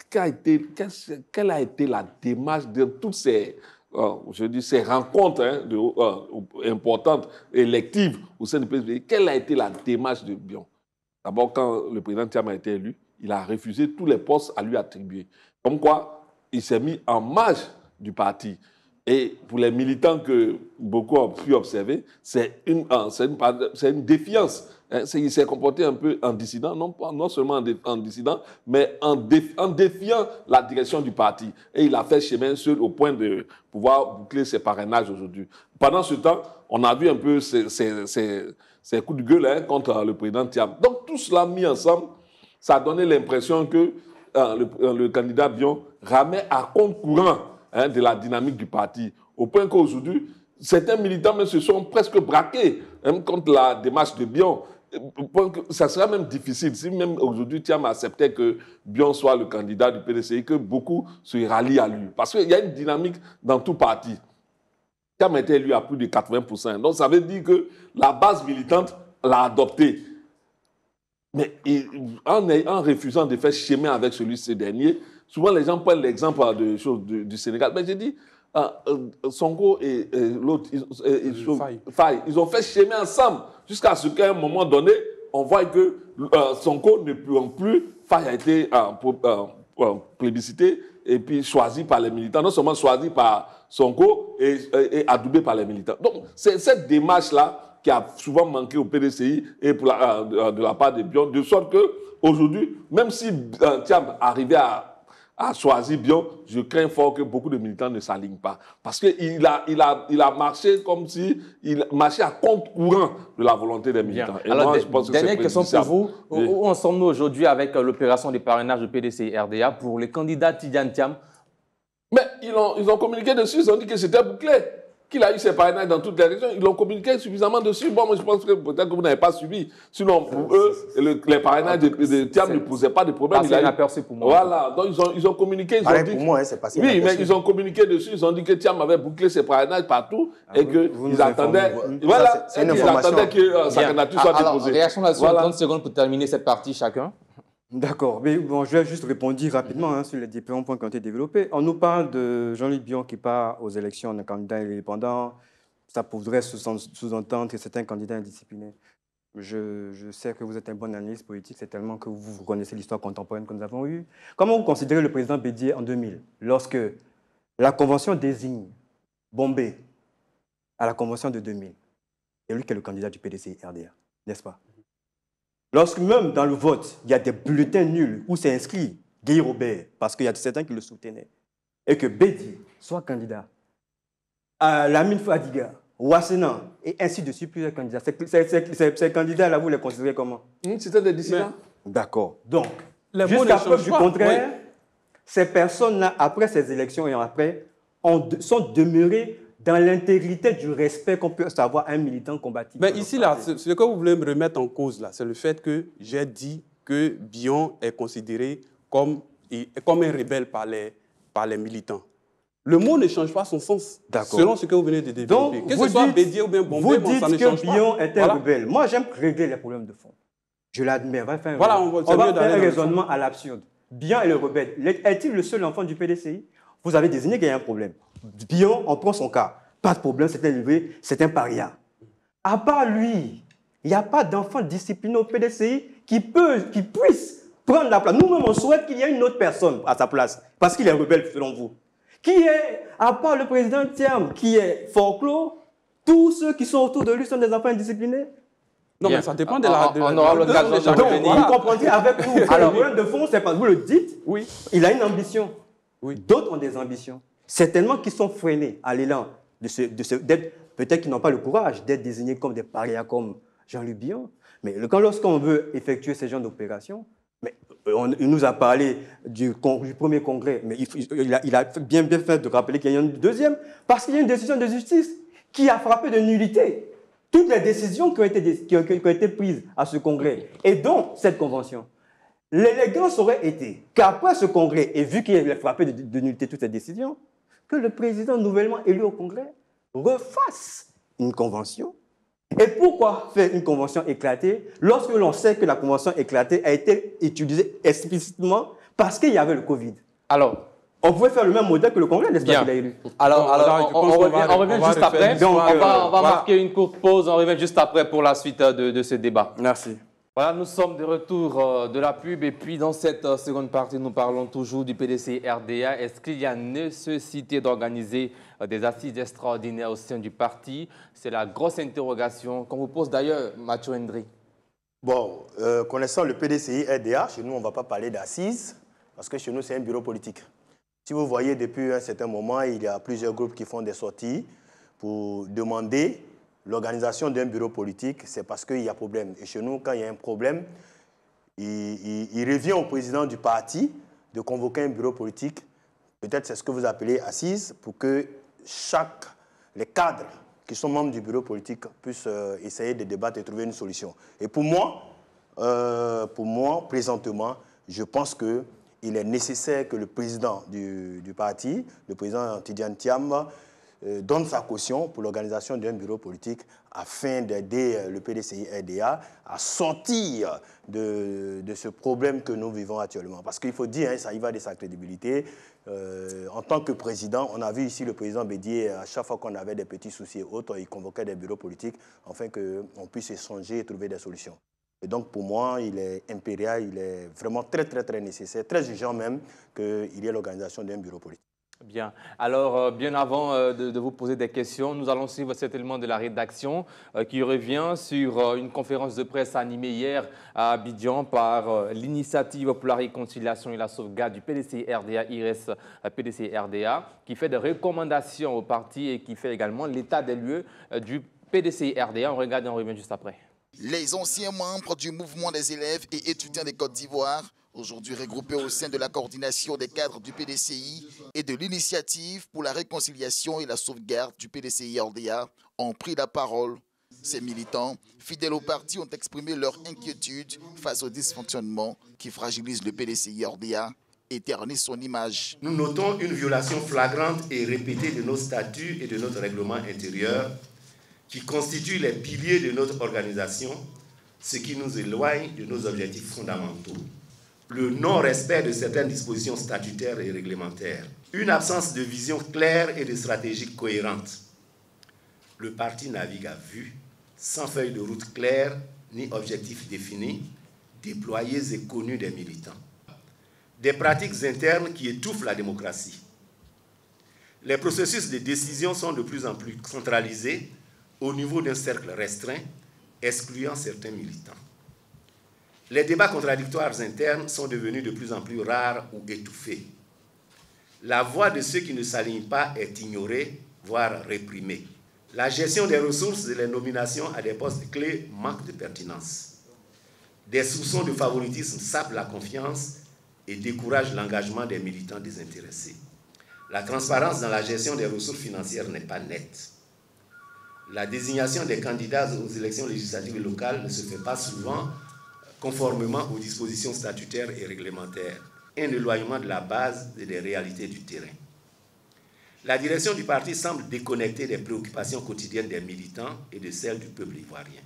quelle a été la démarche de toutes ces rencontres importantes, électives au sein du PDCI? Quelle a été la démarche de Bion? D'abord, quand le président Thiam a été élu, il a refusé tous les postes à lui attribuer. Comme quoi, il s'est mis en marge du parti. Et pour les militants que beaucoup ont pu observer, c'est une défiance. Il s'est comporté un peu en dissident, non seulement en dissident, mais en défiant la direction du parti. Et il a fait chemin seul au point de pouvoir boucler ses parrainages aujourd'hui. Pendant ce temps, on a vu un peu ces coups de gueule contre le président Thiam. Donc tout cela mis ensemble, ça a donné l'impression que le candidat Bion ramait à compte courant de la dynamique du parti, au point qu'aujourd'hui, certains militants même se sont presque braqués contre la démarche de Bion. Ça sera même difficile, si même aujourd'hui Thiam acceptait que Bion soit le candidat du PDCI, que beaucoup se rallient à lui. Parce qu'il y a une dynamique dans tout parti. Thiam a été élu à plus de 80%. Donc ça veut dire que la base militante l'a adopté. Mais en refusant de faire chemin avec celui-ci dernier, souvent les gens prennent l'exemple de choses du Sénégal. Mais j'ai dit, Sonko et l'autre, Faye, ils ont fait chemin ensemble jusqu'à ce qu'à un moment donné, on voit que Sonko ne peut plus. Faye a été plébiscité et puis choisi par les militants, non seulement choisi par Sonko et adoubé par les militants. Donc, c'est cette démarche-là qui a souvent manqué au PDCI et de la part de Bion, de sorte qu'aujourd'hui, même si Thiam arrivait à choisir Bion, je crains fort que beaucoup de militants ne s'alignent pas. Parce qu'il a marché comme s'il marchait à contre-courant de la volonté des militants. Et alors, moi, je pense que dernière question pour vous. Oui. Où en sommes-nous aujourd'hui avec l'opération de parrainage de PDCI-RDA pour les candidats Tidjane Thiam? Mais ils ont communiqué dessus, ils ont dit que c'était bouclé, qu'il a eu ses parrainages dans toutes les régions. Ils l'ont communiqué suffisamment dessus. Bon, moi, je pense que peut-être que vous n'avez pas suivi. Sinon, pour eux, les parrainages de Thiam ne posaient pas de problème. C'est inaperçu pour moi. Voilà. Donc, ils ont communiqué. Ils ont dit, pour moi, c'est passé oui, inaperçu. mais ils ont communiqué dessus. Ils ont dit que Thiam avait bouclé ses parrainages partout et qu'ils attendaient. Voilà. C'est une ils information. attendaient que sa candidature soit Alors, déposée. réaction là-dessus, Voilà. 30 secondes pour terminer cette partie chacun. D'accord. Mais bon, je vais juste répondre rapidement sur les différents points qui ont été développés. On nous parle de Jean-Louis Bion qui part aux élections en candidat indépendant. Ça pourrait sous-entendre que c'est un candidat indiscipliné. Je sais que vous êtes un bon analyste politique, c'est tellement que vous connaissez l'histoire contemporaine que nous avons eue. Comment vous considérez le président Bédié en 2000, lorsque la Convention désigne Bombé à la Convention de 2000? C'est lui qui est le candidat du PDCI-RDA, n'est-ce pas? Lorsque même dans le vote, il y a des bulletins nuls où c'est inscrit Guy Robert, parce qu'il y a certains qui le soutenaient, et que Bédié soit candidat, à Lamine Fadiga, Ouassena, et ainsi de suite, plusieurs candidats. Ces candidats-là, vous les considérez comment? C'était des dissidents. D'accord. Donc, Les mots jusqu'à ne preuve changent du pas. contraire, ces personnes-là, après ces élections et après, sont demeurées dans l'intégrité du respect qu'on peut savoir un militant combatif. Mais ici, là, ce que vous voulez me remettre en cause, là, c'est le fait que j'ai dit que Bion est considéré comme un rebelle par les militants. Le mot ne change pas son sens, selon ce que vous venez de développer. Donc, que ce soit Bédier ou bien Bombay, ça ne change pas. Vous dites que Bion est un rebelle. Moi, j'aime régler les problèmes de fond. Je l'admets. On va faire un raisonnement à l'absurde. Bion est le rebelle. Est-il le seul enfant du PDCI? Vous avez désigné qu'il y a un problème. Bion, on prend son cas. Pas de problème, c'est élevé, c'est un paria. À part lui, il n'y a pas d'enfant discipliné au PDCI qui puisse prendre la place. Nous-mêmes, on souhaite qu'il y ait une autre personne à sa place, parce qu'il est rebelle, selon vous. Qui est, à part le président Thiam, qui est folklore, tous ceux qui sont autour de lui sont des enfants indisciplinés? Non, mais ça dépend de la... On aura l'occasion de revenir. Vous comprendrez avec nous. Alors, le problème de fond, c'est parce que vous le dites, oui. Il a une ambition. Oui. D'autres ont des ambitions. Certainement qui sont freinés à l'élan peut-être qu'ils n'ont pas le courage d'être désignés comme des parias comme Jean-Luc Bion. Mais lorsqu'on veut effectuer ce genre d'opération, il nous a parlé du premier congrès, mais il a bien fait de rappeler qu'il y a une deuxième, parce qu'il y a une décision de justice qui a frappé de nullité toutes les décisions qui ont été prises à ce congrès, et dont cette convention. L'élégance aurait été qu'après ce congrès, et vu qu'il a frappé de nullité toutes ces décisions, que le président nouvellement élu au congrès refasse une convention. Et pourquoi faire une convention éclatée lorsque l'on sait que la convention éclatée a été utilisée explicitement parce qu'il y avait le Covid? Alors, on pouvait faire le même modèle que le congrès, n'est-ce pas, qu'il a élu? Alors, on revient juste après. Donc, on va marquer une courte pause. On revient juste après pour la suite de ce débat. Merci. Voilà, nous sommes de retour de la pub et puis dans cette seconde partie, nous parlons toujours du PDCI-RDA. Est-ce qu'il y a nécessité d'organiser des assises extraordinaires au sein du parti? C'est la grosse interrogation qu'on vous pose d'ailleurs, Mathieu Hendry. Bon, connaissant le PDCI-RDA, chez nous, on ne va pas parler d'assises parce que chez nous, c'est un bureau politique. Si vous voyez, depuis un certain moment, il y a plusieurs groupes qui font des sorties pour demander l'organisation d'un bureau politique, c'est parce qu'il y a problème. Et chez nous, quand il y a un problème, il revient au président du parti de convoquer un bureau politique. Peut-être c'est ce que vous appelez assise, pour que les cadres qui sont membres du bureau politique puissent essayer de débattre et trouver une solution. Et pour moi, présentement, je pense qu'il est nécessaire que le président du parti, le président Tidjane Thiam, donne sa caution pour l'organisation d'un bureau politique afin d'aider le PDCI-RDA à sortir de ce problème que nous vivons actuellement. Parce qu'il faut dire, ça y va de sa crédibilité. En tant que président, on a vu ici le président Bédier, à chaque fois qu'on avait des petits soucis et autres, il convoquait des bureaux politiques afin qu'on puisse échanger et trouver des solutions. Et donc, pour moi, il est impérial, il est vraiment très, très, très nécessaire, très urgent même qu'il y ait l'organisation d'un bureau politique. Bien. Alors, bien avant de vous poser des questions, nous allons suivre cet élément de la rédaction qui revient sur une conférence de presse animée hier à Abidjan par l'Initiative pour la réconciliation et la sauvegarde du PDCI-RDA, IRES PDCI-RDA, qui fait des recommandations au parti et qui fait également l'état des lieux du PDCI-RDA. On regarde et on revient juste après. Les anciens membres du mouvement des élèves et étudiants de Côte d'Ivoire, aujourd'hui regroupés au sein de la coordination des cadres du PDCI et de l'Initiative pour la réconciliation et la sauvegarde du PDCI-RDA, ont pris la parole. Ces militants, fidèles au parti, ont exprimé leur inquiétude face au dysfonctionnement qui fragilise le PDCI-RDA et ternit son image. Nous notons une violation flagrante et répétée de nos statuts et de notre règlement intérieur qui constituent les piliers de notre organisation, ce qui nous éloigne de nos objectifs fondamentaux. Le non-respect de certaines dispositions statutaires et réglementaires, une absence de vision claire et de stratégie cohérente. Le parti navigue à vue, sans feuille de route claire ni objectifs définis, déployés et connus des militants. Des pratiques internes qui étouffent la démocratie. Les processus de décision sont de plus en plus centralisés au niveau d'un cercle restreint, excluant certains militants. Les débats contradictoires internes sont devenus de plus en plus rares ou étouffés. La voix de ceux qui ne s'alignent pas est ignorée, voire réprimée. La gestion des ressources et les nominations à des postes clés manquent de pertinence. Des soupçons de favoritisme sapent la confiance et découragent l'engagement des militants désintéressés. La transparence dans la gestion des ressources financières n'est pas nette. La désignation des candidats aux élections législatives et locales ne se fait pas souvent conformément aux dispositions statutaires et réglementaires. Un éloignement de la base et des réalités du terrain. La direction du parti semble déconnectée des préoccupations quotidiennes des militants et de celles du peuple ivoirien.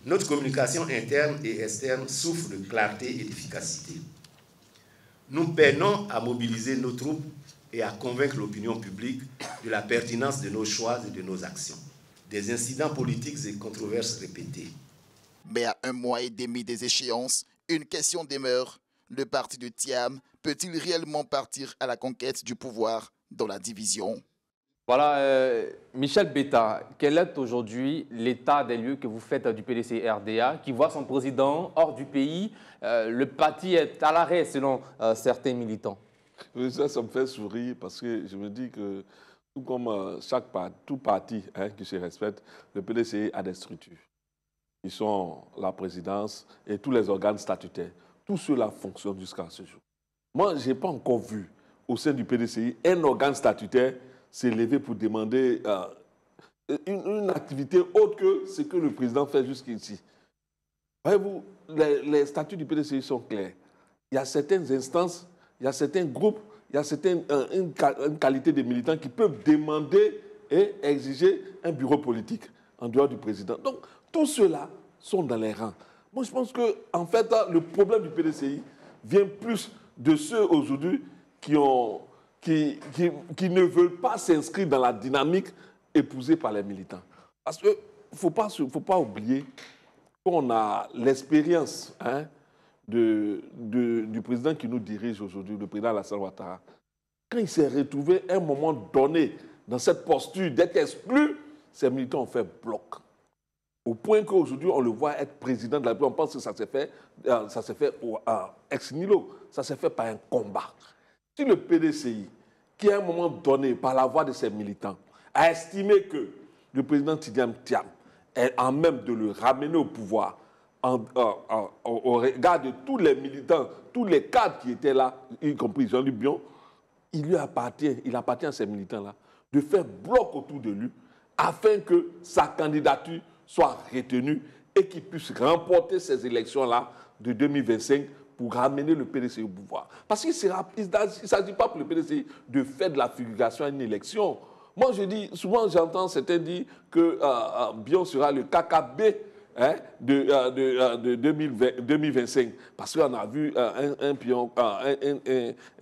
Notre communication interne et externe souffre de clarté et d'efficacité. Nous peinons à mobiliser nos troupes et à convaincre l'opinion publique de la pertinence de nos choix et de nos actions. Des incidents politiques et controverses répétées. Mais à 1 mois et demi des échéances, une question demeure. Le parti de Thiam peut-il réellement partir à la conquête du pouvoir dans la division? Voilà, Michel Betta, quel est aujourd'hui l'état des lieux que vous faites du PDC-RDA qui voit son président hors du pays? Le parti est à l'arrêt selon certains militants. Ça me fait sourire parce que je me dis que tout comme tout parti qui se respecte, le PDC a des structures. Ils sont la présidence et tous les organes statutaires. Tout cela fonctionne jusqu'à ce jour. Moi, je n'ai pas encore vu au sein du PDCI un organe statutaire s'élever pour demander une activité autre que ce que le président fait jusqu'ici. Voyez-vous, les statuts du PDCI sont clairs. Il y a certaines instances, il y a certains groupes, il y a une qualité de militants qui peuvent demander et exiger un bureau politique en dehors du président. Donc, tous ceux-là sont dans les rangs. Moi, je pense que, en fait, le problème du PDCI vient plus de ceux aujourd'hui qui ne veulent pas s'inscrire dans la dynamique épousée par les militants. Parce qu'il ne faut pas oublier qu'on a l'expérience du président qui nous dirige aujourd'hui, le président Alassane Ouattara. Quand il s'est retrouvé à un moment donné dans cette posture d'être exclu, ces militants ont fait bloc. Au point qu'aujourd'hui, on le voit être président de la République. On pense que ça s'est fait ex nihilo. Ça s'est fait par un combat. Si le PDCI, qui à un moment donné, par la voix de ses militants, a estimé que le président Tidjane Thiam est en même de le ramener au pouvoir, au regard de tous les militants, tous les cadres qui étaient là, y compris Jean-Luc Bion, il appartient à ces militants-là de faire bloc autour de lui afin que sa candidature soit retenue et qu'il puisse remporter ces élections-là de 2025 pour ramener le PDCI au pouvoir. Parce qu'il ne s'agit pas pour le PDCI de faire de la figuration à une élection. Moi, je dis, souvent j'entends certains dire que Bion sera le KKB de 2025. Parce qu'on a vu un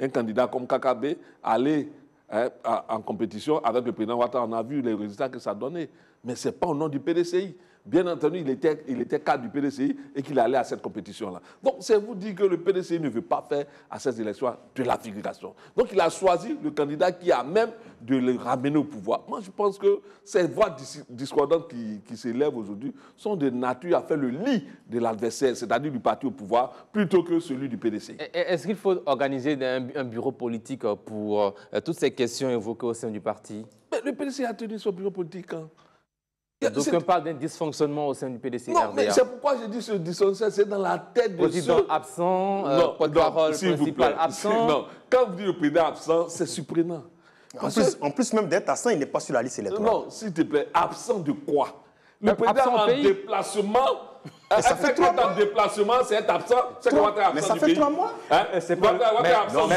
candidat comme KKB aller en compétition avec le président Ouattara. On a vu les résultats que ça donnait. Mais ce n'est pas au nom du PDCI. Bien entendu, il était cadre du PDCI et qu'il allait à cette compétition-là. Donc, c'est vous dire que le PDCI ne veut pas faire à ces élections de la figuration. Donc, il a choisi le candidat qui a même de le ramener au pouvoir. Moi, je pense que ces voix discordantes qui s'élèvent aujourd'hui sont de nature à faire le lit de l'adversaire, c'est-à-dire du parti au pouvoir, plutôt que celui du PDCI. Est-ce qu'il faut organiser un bureau politique pour toutes ces questions évoquées au sein du parti? Mais le PDCI a tenu son bureau politique quand? Donc on parle d'un dysfonctionnement au sein du PDC-RDA. Non, mais c'est pourquoi je dis ce dysfonctionnement, c'est dans la tête de président absent, porte-parole principal absent. Non, quand vous dites le président absent, c'est surprenant. En plus même d'être absent, il n'est pas sur la liste électorale. Non, s'il te plaît, absent de quoi? Le président en déplacement. Ça fait 3 mois. En déplacement, c'est être absent. C'est comment tu es absent. Mais ça fait 3 mois. C'est pas absent.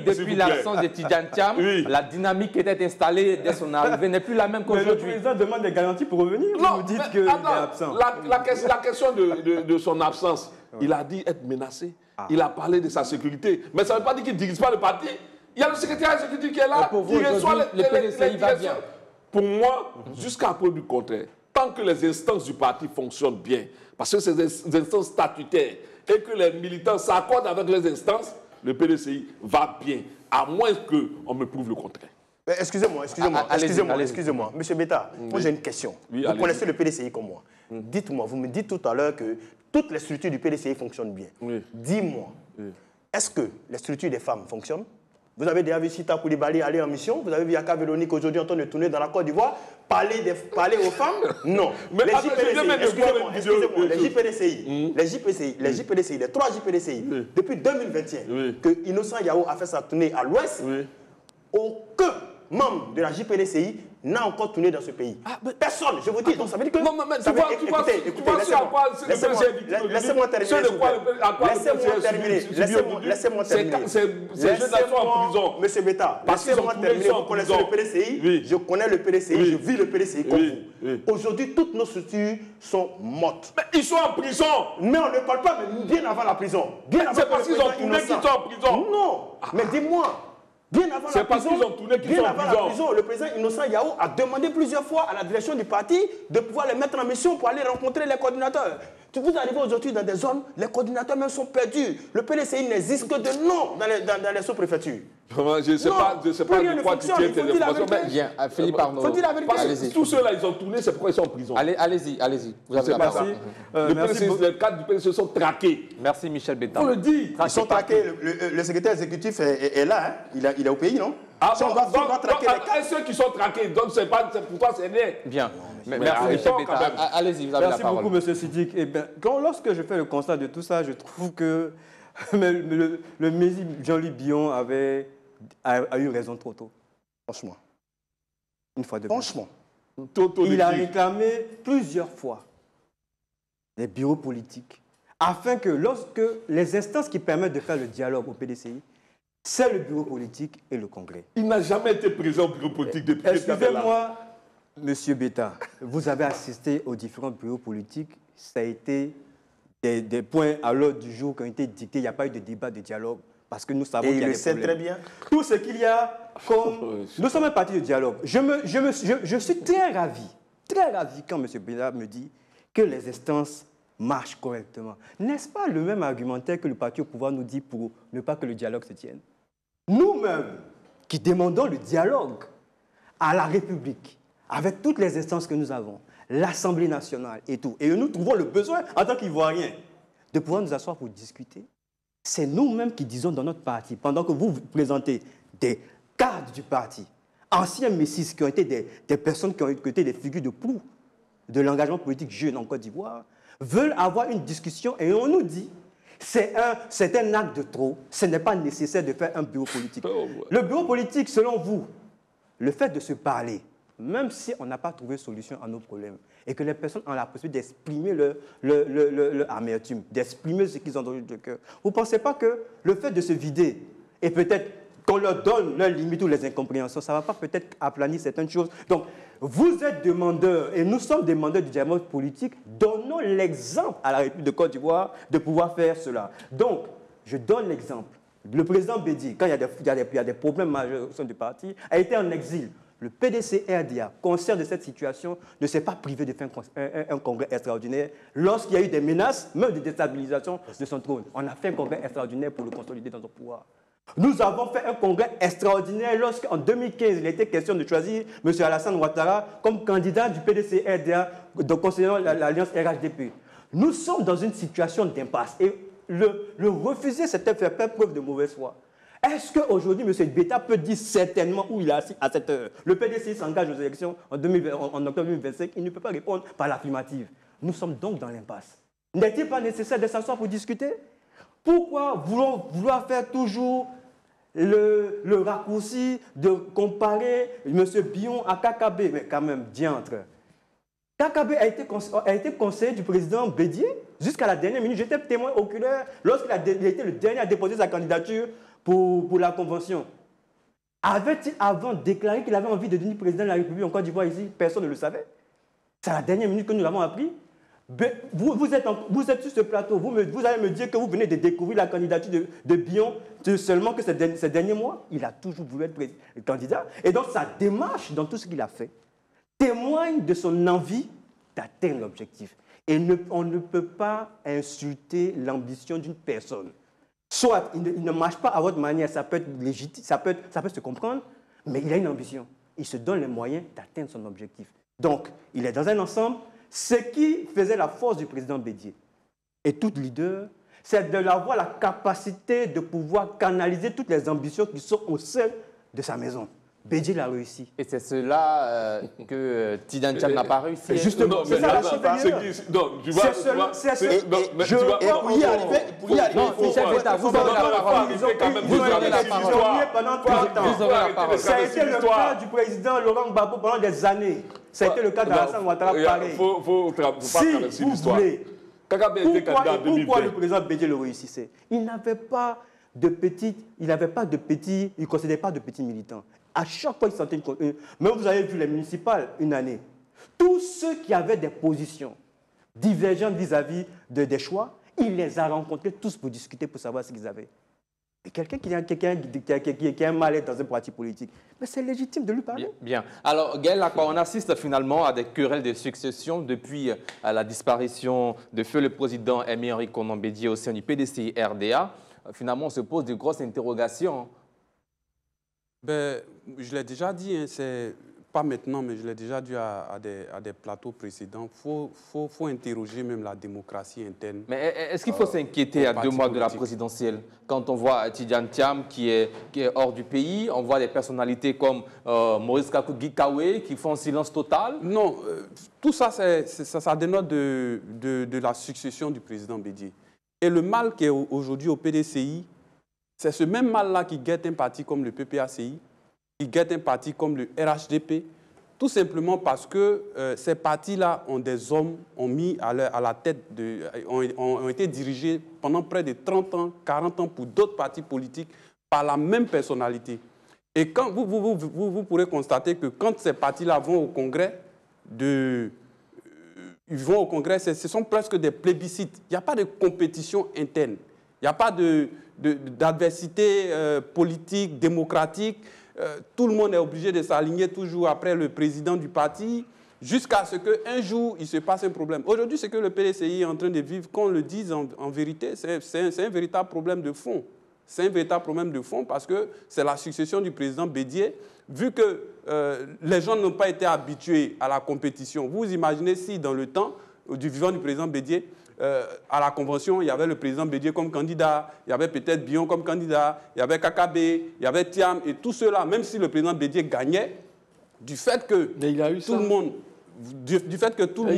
Depuis l'absence de Tidjane Thiam, la dynamique qui était installée dès son arrivée n'est plus la même qu'aujourd'hui. Le président demande des garanties pour revenir. Vous dites qu'il est absent. La question de son absence, il a dit être menacé. Il a parlé de sa sécurité. Mais ça ne veut pas dire qu'il ne dirige pas le parti. Il y a le secrétaire de sécurité qui est là. Pour vous, le PDCI va bien. Pour moi, jusqu'à preuve du contraire, tant que les instances du parti fonctionnent bien, parce que c'est des instances statutaires, et que les militants s'accordent avec les instances, le PDCI va bien, à moins qu'on me prouve le contraire. Excusez-moi. Monsieur Betta, moi j'ai une question. Vous connaissez le PDCI comme moi. Dites-moi, vous me dites tout à l'heure que toutes les structures du PDCI fonctionnent bien. Dis-moi, est-ce que les structures des femmes fonctionnent? Vous avez déjà vu Sita Koulibaly aller en mission. Vous avez vu Yaka Véronique aujourd'hui en train de tourner dans la Côte d'Ivoire. Parler aux femmes. Non. Mais les JPDCI, excusez-moi, les JPDCI, les 3 JPDCI, depuis 2021, que Innocent Yao a fait sa tournée à l'ouest, aucun membre de la JPDCI n'a encore tourné dans ce pays. Personne, je vous dis. Donc ça veut dire que... Non, mais écoutez, laissez-moi terminer. Laissez-moi terminer. Ces jeunes sont en prison. Monsieur Beta, laissez-moi terminer. Vous connaissez le PDCI, je connais le PDCI, je vis le PDCI comme vous. Aujourd'hui, toutes nos structures sont mortes. Mais ils sont en prison. Mais on ne parle pas bien avant la prison. C'est parce qu'ils ont tourné qu'ils sont en prison. Non, mais dis-moi. Bien avant la prison, le président Innocent Yao a demandé plusieurs fois à la direction du parti de pouvoir les mettre en mission pour aller rencontrer les coordinateurs. Vous arrivez aujourd'hui dans des zones, les coordinateurs même sont perdus. Le PDCI n'existe que de nom dans les sous-préfectures. Je ne sais pas de quoi tu tiens tes informations. Bien, Philippe Arnaud. Tous ceux-là, ils ont tourné, c'est pourquoi ils sont en prison. Allez-y. Vous avez la parole. Les cadres du PDCI se sont traqués. Merci Michel Bétan. On le dit. Ils sont traqués. Le secrétaire exécutif est là. Hein. Il est au pays, non? Si on doit traquer les cadres. Ceux qui sont traqués, donc pour toi, c'est né. Bien. Merci Michel Bétan. Allez-y, vous avez la parole. Merci beaucoup, M. Sidik. Lorsque je fais le constat de tout ça, je trouve que le ministre Jean-Louis Billon a eu raison trop tôt. Franchement. Une fois de plus. Franchement. Il a réclamé plusieurs fois les bureaux politiques afin que lorsque les instances qui permettent de faire le dialogue au PDCI, c'est le bureau politique et le Congrès. Il n'a jamais été présent au bureau politique depuis. Excusez-moi, Monsieur Béta, vous avez assisté aux différents bureaux politiques. Ça a été des points à l'ordre du jour qui ont été dictés. Il n'y a pas eu de débat, de dialogue. Parce que nous savons qu'il y a des problèmes. Très bien. Tout ce qu'il y a comme... Nous sommes un parti de dialogue. Je suis très ravi quand M. Béta me dit que les instances marchent correctement. N'est-ce pas le même argumentaire que le parti au pouvoir nous dit pour ne pas que le dialogue se tienne? Nous-mêmes, qui demandons le dialogue à la République, avec toutes les instances que nous avons, l'Assemblée nationale et tout, et nous trouvons le besoin, en tant qu'Ivoiriens, de pouvoir nous asseoir pour discuter. C'est nous-mêmes qui disons dans notre parti, pendant que vous présentez des cadres du parti, anciens messieurs qui ont été des personnes qui ont été des figures de proue de l'engagement politique jeune en Côte d'Ivoire, veulent avoir une discussion et on nous dit c'est un acte de trop, ce n'est pas nécessaire de faire un bureau politique. Le bureau politique, selon vous, le fait de se parler, même si on n'a pas trouvé solution à nos problèmes, et que les personnes ont la possibilité d'exprimer leur amertume, d'exprimer ce qu'ils ont dans le cœur. Vous ne pensez pas que le fait de se vider, et peut-être qu'on leur donne leurs limites ou les incompréhensions, ça ne va pas peut-être aplanir certaines choses. Donc, vous êtes demandeurs, et nous sommes demandeurs du dialogue politique, donnons l'exemple à la République de Côte d'Ivoire de pouvoir faire cela. Donc, je donne l'exemple. Le président Bédi, quand il y a des problèmes majeurs au sein du parti, a été en exil. Le PDC-RDA, conscient de cette situation, ne s'est pas privé de faire un congrès extraordinaire lorsqu'il y a eu des menaces, même de déstabilisation de son trône. On a fait un congrès extraordinaire pour le consolider dans son pouvoir. Nous avons fait un congrès extraordinaire lorsqu'en 2015, il était question de choisir M. Alassane Ouattara comme candidat du PDC-RDA, concernant l'alliance RHDP. Nous sommes dans une situation d'impasse et le refuser, c'était faire preuve de mauvaise foi. Est-ce qu'aujourd'hui, M. Béta peut dire certainement où il est assis à cette heure? Le PDC s'engage aux élections en octobre 2025, il ne peut pas répondre par l'affirmative. Nous sommes donc dans l'impasse. N'est-il pas nécessaire de s'asseoir pour discuter? Pourquoi vouloir faire toujours le raccourci de comparer M. Billon à KKB? Mais quand même, diantre. KKB a été conseiller du président Bédié jusqu'à la dernière minute. J'étais témoin oculaire lorsqu'il a été le dernier à déposer sa candidature pour la Convention. Avait-il avant déclaré qu'il avait envie de devenir président de la République en Côte d'Ivoire ici? Personne ne le savait. C'est à la dernière minute que nous l'avons appris. Vous êtes sur ce plateau, vous allez me dire que vous venez de découvrir la candidature de Billon seulement que ces derniers mois. Il a toujours voulu être candidat. Et donc sa démarche dans tout ce qu'il a fait témoigne de son envie d'atteindre l'objectif. Et on ne peut pas insulter l'ambition d'une personne. Soit il ne marche pas à votre manière, ça peut être légitime, ça peut se comprendre, mais il a une ambition. Il se donne les moyens d'atteindre son objectif. Donc, il est dans un ensemble, ce qui faisait la force du président Bédié et tout leader, c'est d'avoir la capacité de pouvoir canaliser toutes les ambitions qui sont au sein de sa maison. Bédié l'a réussi. Et c'est cela que Tidjane Thiam n'a pas réussi. Justement, c'est ça la supérieure. Pour y arriver, vous avez la parole. Vous avez la parole pendant 30 ans. Ça a été le cas du président Laurent Gbagbo pendant des années. Ça a été le cas d'Alassane Ouattara, pareil. Si vous voulez, pourquoi le président Bédié le réussissait? Il n'avait pas de petits, il ne considérait pas de petits militants. À chaque fois, il sentait une... Même vous avez vu les municipales, une année. Tous ceux qui avaient des positions divergentes vis-à-vis des choix, il les a rencontrés tous pour discuter, pour savoir ce qu'ils avaient. Et quelqu'un qui a un mal-être dans un parti politique, mais c'est légitime de lui parler. Bien. Alors, Gaël Lacroix, on assiste finalement à des querelles de succession depuis la disparition de feu le président Aimé-Henri Konan Bédié au sein du PDCI RDA. Finalement, on se pose de grosses interrogations. Ben, je l'ai déjà dit, hein, c'est pas maintenant, mais je l'ai déjà dit à des plateaux précédents. Faut interroger même la démocratie interne. Mais est-ce qu'il faut s'inquiéter à 2 mois de la présidentielle? Quand on voit Tidjane Thiam qui est hors du pays, on voit des personnalités comme Maurice Kakou-Gikawe qui font silence total? Non, tout ça, ça dénote de la succession du président Bédié. Et le mal qui est aujourd'hui au PDCI, c'est ce même mal-là qui guette un parti comme le PPACI, qui guette un parti comme le RHDP, tout simplement parce que ces partis-là ont des hommes, ont mis à la tête, ont été dirigés pendant près de 30 ans, 40 ans pour d'autres partis politiques par la même personnalité. Et quand vous pourrez constater que quand ces partis-là vont au Congrès, ce sont presque des plébiscites. Il n'y a pas de compétition interne. Il n'y a pas d'adversité politique, démocratique. Tout le monde est obligé de s'aligner toujours après le président du parti jusqu'à ce qu'un jour, il se passe un problème. Aujourd'hui, ce que le PDCI est en train de vivre, qu'on le dise en vérité, c'est un véritable problème de fond. C'est un véritable problème de fond parce que c'est la succession du président Bédié. Vu que les gens n'ont pas été habitués à la compétition, vous imaginez si dans le temps du vivant du président Bédié, à la convention, il y avait le président Bédié comme candidat, il y avait peut-être Bion comme candidat, il y avait Kakabé, il y avait Thiam et tout cela, même si le président Bédié gagnait, du fait que tout le monde... Du fait que tout le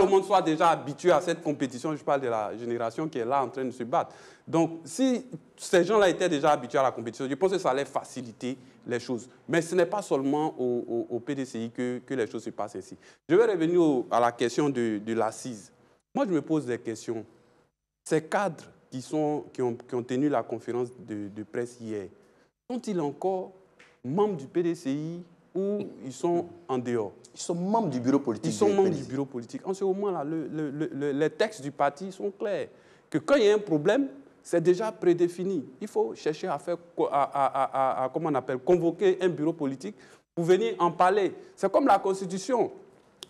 monde soit déjà habitué à cette compétition, je parle de la génération qui est là en train de se battre. Donc, si ces gens-là étaient déjà habitués à la compétition, je pense que ça allait faciliter les choses. Mais ce n'est pas seulement au PDCI que les choses se passent ainsi. Je vais revenir à la question de l'assise. Moi, je me pose des questions. Ces cadres qui ont tenu la conférence de presse hier, sont-ils encore membres du PDCI ou ils sont en dehors? Ils sont membres du bureau politique. Ils sont membres du bureau politique. En ce moment-là, les textes du parti sont clairs. Que quand il y a un problème, c'est déjà prédéfini. Il faut chercher à faire, comment on appelle, convoquer un bureau politique pour venir en parler. C'est comme la Constitution.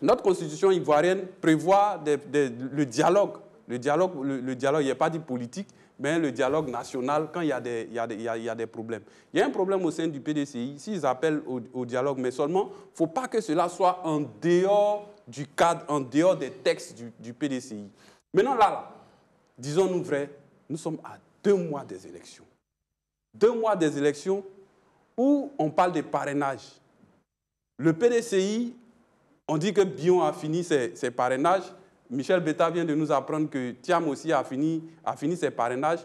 Notre Constitution ivoirienne prévoit le dialogue. Le dialogue, il n'y a pas dit politique, mais le dialogue national quand il y a des problèmes. Il y a un problème au sein du PDCI, s'ils appellent au dialogue, mais seulement, il ne faut pas que cela soit en dehors du cadre, en dehors des textes du PDCI. Maintenant, là, disons-nous vrai, nous sommes à 2 mois des élections. 2 mois des élections où on parle de parrainage. Le PDCI, on dit que Bion a fini ses parrainages. Michel Betta vient de nous apprendre que Thiam aussi a fini ses parrainages.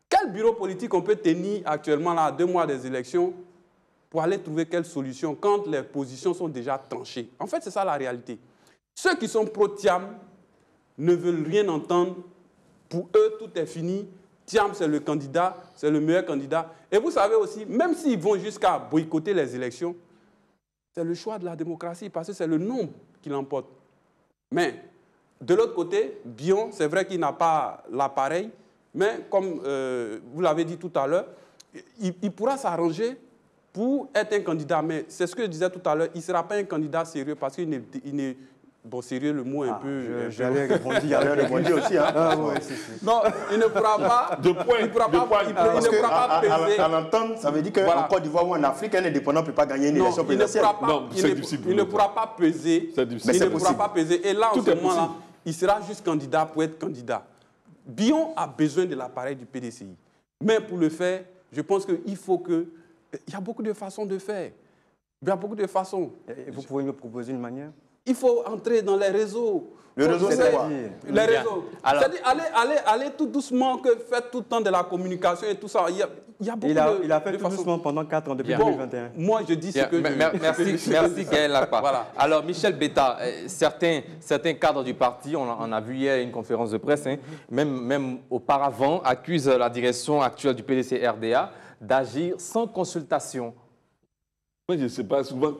Quel bureau politique on peut tenir actuellement là, à 2 mois des élections pour aller trouver quelle solution quand les positions sont déjà tranchées? En fait, c'est ça la réalité. Ceux qui sont pro-Thiam ne veulent rien entendre. Pour eux, tout est fini. Thiam, c'est le candidat, c'est le meilleur candidat. Et vous savez aussi, même s'ils vont jusqu'à boycotter les élections, c'est le choix de la démocratie parce que c'est le nombre qui l'emporte. Mais de l'autre côté, Bion, c'est vrai qu'il n'a pas l'appareil, mais comme vous l'avez dit tout à l'heure, il pourra s'arranger pour être un candidat. Mais c'est ce que je disais tout à l'heure, il ne sera pas un candidat sérieux parce qu'il n'est bon, sérieux, le mot un peu... J'avais répondu aussi. Hein. Ah, ouais, non, il ne pourra pas... Il ne pourra pas peser... À l'entendre, ça veut dire qu'en Côte d'Ivoire ou en Afrique, un indépendant ne peut pas gagner une élection présidentielle. Il ne pourra pas peser. Il ne pourra pas peser. Et là, en ce moment-là, il sera juste candidat pour être candidat. Bion a besoin de l'appareil du PDCI. Mais pour le faire, je pense qu'il faut que... Il y a beaucoup de façons de faire. Il y a beaucoup de façons. Et vous pouvez me proposer une manière? Il faut entrer dans les réseaux. Le réseau, c'est quoi? Les réseaux. C'est-à-dire, allez tout doucement, que faites tout le temps de la communication et tout ça. Il y a beaucoup il a fait tout doucement pendant 4 ans, depuis 2021. Moi, je dis ce que je... Merci Gaël Lapa. Voilà. Alors, Michel Betta, certains cadres du parti, on a vu hier une conférence de presse, hein, même auparavant, accusent la direction actuelle du PDC-RDA d'agir sans consultation. Moi, je ne sais pas, souvent,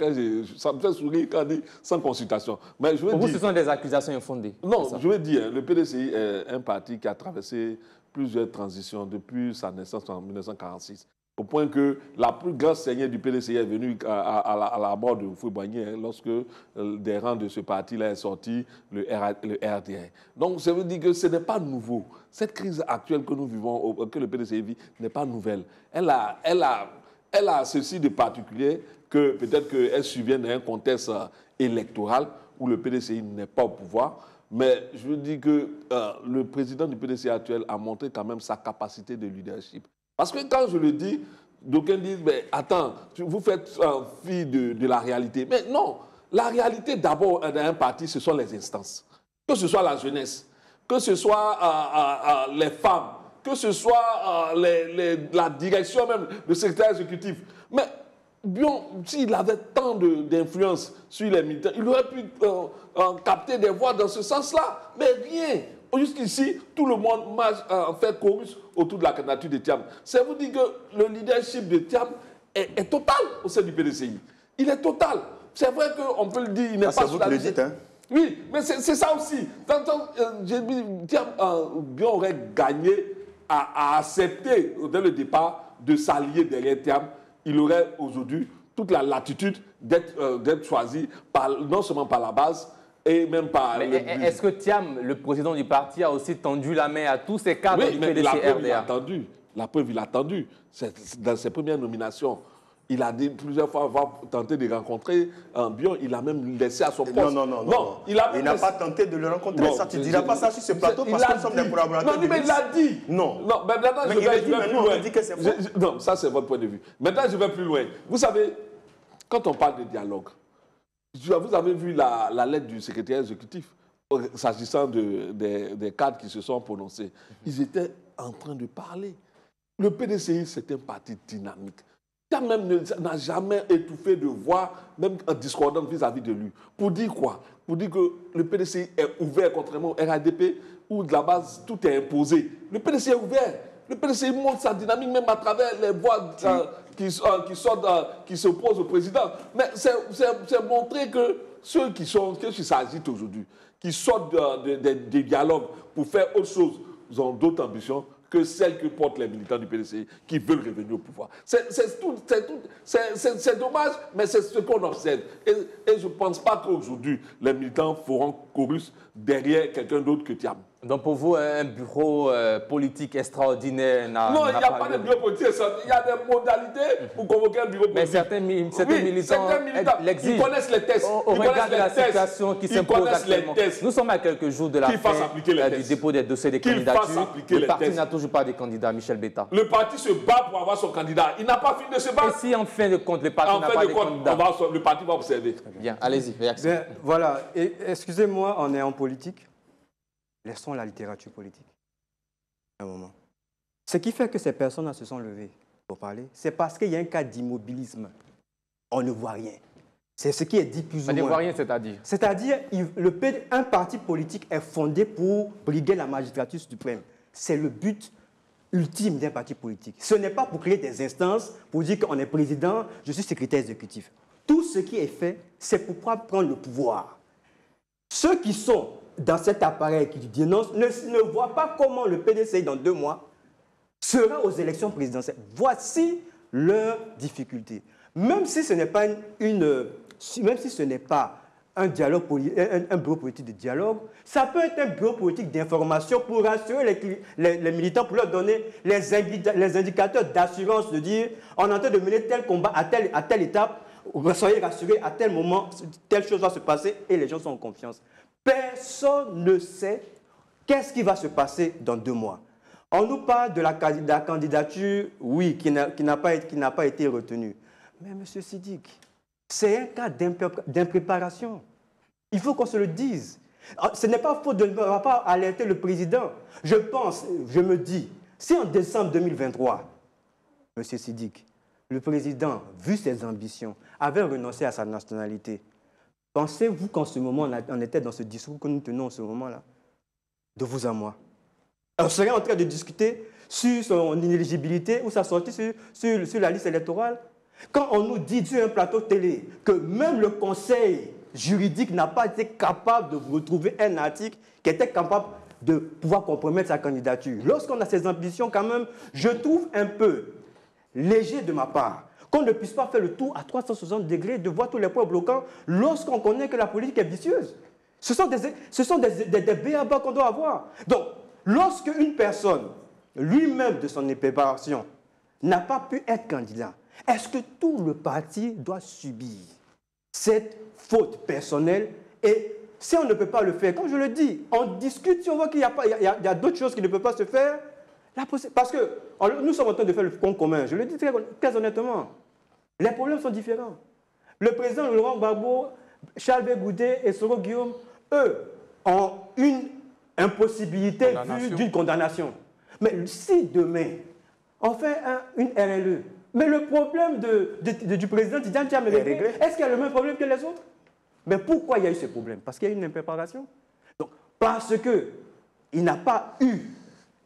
ça me fait sourire quand on dit sans consultation. Mais je veux Pour dire, vous, ce sont des accusations infondées? Non, je veux dire, le PDCI est un parti qui a traversé plusieurs transitions depuis sa naissance en 1946. Au point que la plus grande saignée du PDCI est venue à la mort de Houphouët-Boigny, hein, lorsque des rangs de ce parti-là est sorti le RDA. Donc, ça veut dire que ce n'est pas nouveau. Cette crise actuelle que nous vivons, que le PDCI vit, n'est pas nouvelle. Elle a ceci de particulier que peut-être qu'elle survient dans un contexte électoral où le PDCI n'est pas au pouvoir. Mais je veux dire que le président du PDCI actuel a montré quand même sa capacité de leadership. Parce que quand je le dis, d'aucuns disent, mais attends, vous faites fi de la réalité. Mais non, la réalité d'abord dans un parti, ce sont les instances. Que ce soit la jeunesse, que ce soit les femmes, que ce soit la direction même, le secrétaire exécutif. Mais bien, s'il avait tant d'influence sur les militants, il aurait pu capter des voix dans ce sens-là. Mais rien. Jusqu'ici, tout le monde marche fait chorus autour de la candidature de Thiam. Ça vous dit que le leadership de Thiam est total au sein du PDCI. Il est total. C'est vrai qu'on peut le dire, il n'est pas sur la liste. C'est vous qui le dites, hein? Oui, mais c'est ça aussi. J'ai dit, Thiam bien aurait gagné à accepter dès le départ de s'allier derrière Thiam. Il aurait aujourd'hui toute la latitude d'être choisi non seulement par la base, et même par... Est-ce que Thiam, le président du parti, a aussi tendu la main à tous ces cadres du PDC-RDA? La preuve, il a tendu. Dans ses premières nominations, il a dit plusieurs fois avoir tenté de rencontrer Bion. Il a même laissé à son poste. Non. Il n'a pas tenté de le rencontrer. Ça, tu ne diras pas ça sur ce plateau parce que nous sommes des collaborateurs. Non, mais il l'a dit. Non. Mais maintenant, je vais plus loin. On dit que c'est faux. Non, ça, c'est votre point de vue. Maintenant, je vais plus loin. Vous savez, quand on parle de dialogue, vous avez vu la lettre du secrétaire exécutif s'agissant des cadres qui se sont prononcés. Ils étaient en train de parler. Le PDCI, c'est un parti dynamique. Thiam même n'a jamais étouffé de voix, même en discordant vis-à-vis de lui. Pour dire quoi? Pour dire que le PDCI est ouvert, contrairement au RADP, où de la base, tout est imposé. Le PDCI est ouvert. Le PDCI montre sa dynamique même à travers les voix qui s'opposent au président. Mais c'est montrer que ceux qui s'agitent aujourd'hui, qui sortent des dialogues pour faire autre chose, ils ont d'autres ambitions que celles que portent les militants du PDCI qui veulent revenir au pouvoir. C'est dommage, mais c'est ce qu'on observe. Et je ne pense pas qu'aujourd'hui, les militants feront chorus derrière quelqu'un d'autre que Thiam. Donc pour vous, un bureau politique extraordinaire n'a non, il n'y a pas de bureau politique extraordinaire. Il y a des modalités pour convoquer un bureau politique. Mais certains militants ils connaissent les tests. Au regard de la situation qui s'impose actuellement. Nous sommes à quelques jours de la fin du dépôt des dossiers des candidatures. Le parti n'a toujours pas de candidat, Michel Betta. Le parti se bat pour avoir son candidat. Il n'a pas fini de se battre. Et si en fin de compte, le parti n'a pas de candidat? Le parti va observer. Bien, allez-y, réaction. Voilà, excusez-moi, on est en politique. Laissons la littérature politique. Un moment. Ce qui fait que ces personnes-là se sont levées pour parler, c'est parce qu'il y a un cas d'immobilisme. On ne voit rien. C'est ce qui est dit plus ou moins. On ne voit rien, c'est-à-dire? C'est-à-dire, un parti politique est fondé pour briguer la magistrature suprême. C'est le but ultime d'un parti politique. Ce n'est pas pour créer des instances, pour dire qu'on est président, je suis secrétaire exécutif. Tout ce qui est fait, c'est pour pouvoir prendre le pouvoir. Ceux qui sont dans cet appareil qui dénonce ne voient pas comment le PDCI, dans 2 mois, sera aux élections présidentielles. Voici leur difficulté. Même si ce n'est pas un dialogue, un bureau politique de dialogue, ça peut être un bureau politique d'information pour rassurer les militants, pour leur donner les indicateurs d'assurance, de dire on est en train de mener tel combat à telle étape, soyez rassurés, à tel moment, telle chose va se passer et les gens sont en confiance. Personne ne sait qu'est-ce qui va se passer dans 2 mois. On nous parle de la candidature, oui, qui n'a pas été retenue. Mais M. Siddique, c'est un cas d'impréparation. Il faut qu'on se le dise. Ce n'est pas faute de ne pas alerter le président. Je pense, je me dis, si en décembre 2023, M. Siddique, le président, vu ses ambitions, avait renoncé à sa nationalité, pensez-vous qu'en ce moment, on était dans ce discours que nous tenons en ce moment-là? De vous à moi. On serait en train de discuter sur son inéligibilité ou sa sortie sur la liste électorale. Quand on nous dit sur un plateau télé que même le conseil juridique n'a pas été capable de retrouver un article qui était capable de pouvoir compromettre sa candidature. Lorsqu'on a ces ambitions, quand même, je trouve un peu léger de ma part qu'on ne puisse pas faire le tour à 360 degrés de voir tous les points bloquants lorsqu'on connaît que la politique est vicieuse. Ce sont des b.a.-ba qu'on doit avoir. Donc, lorsque une personne, lui-même de son impréparation, n'a pas pu être candidat, est-ce que tout le parti doit subir cette faute personnelle? Et si on ne peut pas le faire, comme je le dis, on discute, si on voit qu'il y a d'autres choses qui ne peuvent pas se faire, parce que nous sommes en train de faire le front commun, je le dis très honnêtement, les problèmes sont différents. Le président Laurent Gbagbo, Charles Bégoudé et Soro Guillaume, eux, ont une impossibilité d'une condamnation. Mais si demain, on fait une RLE, mais le problème du président Tidjane Thiam est réglé, est-ce qu'il y a le même problème que les autres? Mais pourquoi il y a eu ce problème? Parce qu'il y a eu une impréparation. Donc, parce qu'il n'a pas eu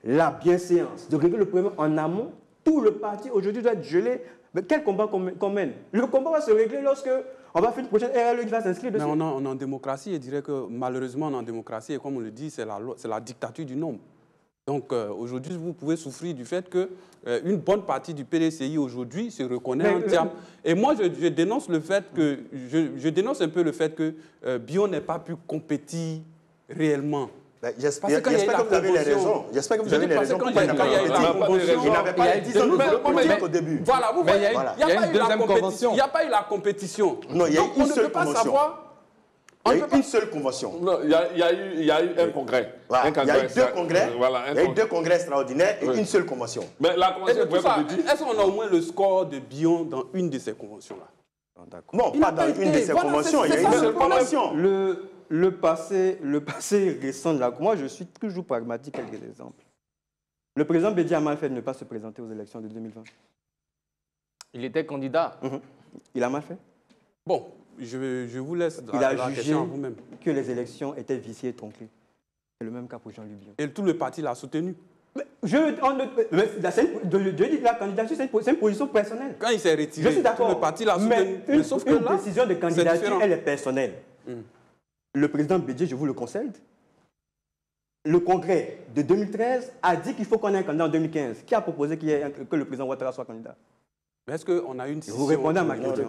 la bienséance de régler le problème en amont, tout le parti aujourd'hui doit être gelé. Mais quel combat qu'on mène? Le combat va se régler lorsque on va faire une prochaine RLE qui va s'inscrire dessus. Mais on est en démocratie, et je dirais que malheureusement on est en démocratie, et comme on le dit, c'est la dictature du nombre. Donc aujourd'hui, vous pouvez souffrir du fait qu'une bonne partie du PDCI aujourd'hui se reconnaît en Thiam. Et moi, je dénonce le fait que, je dénonce un peu le fait que Bion n'ait pas pu compétir réellement. J'espère que vous avez les raisons. J'espère que vous avez les raisons. Il n'avait pas les 10 ans de au début. Voilà, vous voyez, il n'y a pas eu la convention. Il n'y a pas eu la compétition. Non, il y a eu une seule convention. Il y a eu une seule convention. Non, il y a eu un congrès. Voilà. Il y a eu 2 congrès. Il y a eu 2 congrès extraordinaires et une seule convention. Mais la convention, est-ce qu'on a au moins le score de Bion dans une de ces conventions-là? Non, pas dans une de ces conventions. Il y a une seule convention. Le passé récent de la... Moi, je suis toujours pragmatique. Quelques exemples. Le président Bédié a mal fait de ne pas se présenter aux élections de 2020. Il était candidat. Il a mal fait. Bon, je vous laisse il a la jugé question à vous-même. Que les élections étaient viciées et tronquées. C'est le même cas pour Jean-Luc Bion. Et tout le parti l'a soutenu. La candidature, c'est une position personnelle. Quand il s'est retiré, je suis d'accord. tout le parti l'a soutenu. Mais sauf que la décision de candidature, elle est personnelle. Le président Bédié, je vous le concède, le congrès de 2013 a dit qu'il faut qu'on ait un candidat en 2015. Qui a proposé que le président Ouattara soit candidat? Mais est-ce qu'on a une décision? Vous répondez à ma question.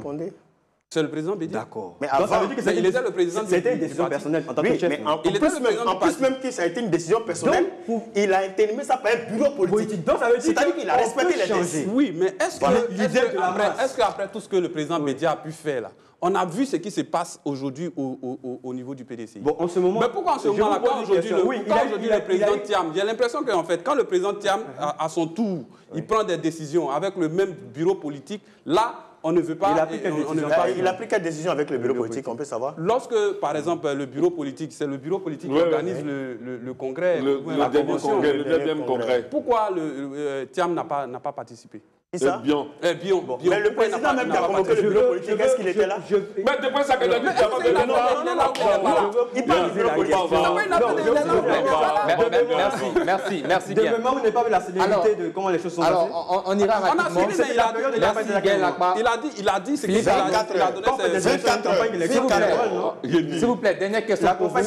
C'est le président Bédié. D'accord. Mais avant, ça veut dire que il était le président. C'était une décision personnelle en tant que chef. Mais en plus même que ça a été une décision personnelle, il a intérimaire ça par un bureau politique. Donc ça veut dire c'est-à-dire qu'il a respecté les textes. Oui, mais est-ce qu'après tout ce que le président Bédié a pu faire là, on a vu ce qui se passe aujourd'hui au niveau du PDCI. Bon, en ce moment... Mais pourquoi en ce moment-là, quand aujourd'hui le président Thiam, j'ai l'impression qu'en fait, quand le président Thiam, à son tour, il prend des décisions avec le même bureau politique, là, on ne veut pas... Il a pris quelle décision avec le bureau politique, on peut savoir? Lorsque, par exemple, le bureau politique, c'est le bureau politique qui organise le congrès, la convention. Le deuxième congrès. Pourquoi Thiam n'a pas participé? Bion. Mais le président même qui a convoqué le bureau politique, est-ce qu'il était là? Mais depuis ça, il a il parle du bureau politique. Merci bien. De moment où on n'est pas vu la célérité de comment les choses sont passées. Alors, on ira rapidement. Il a dit ce qu'il a donné. S'il vous plaît, dernière question pour vous.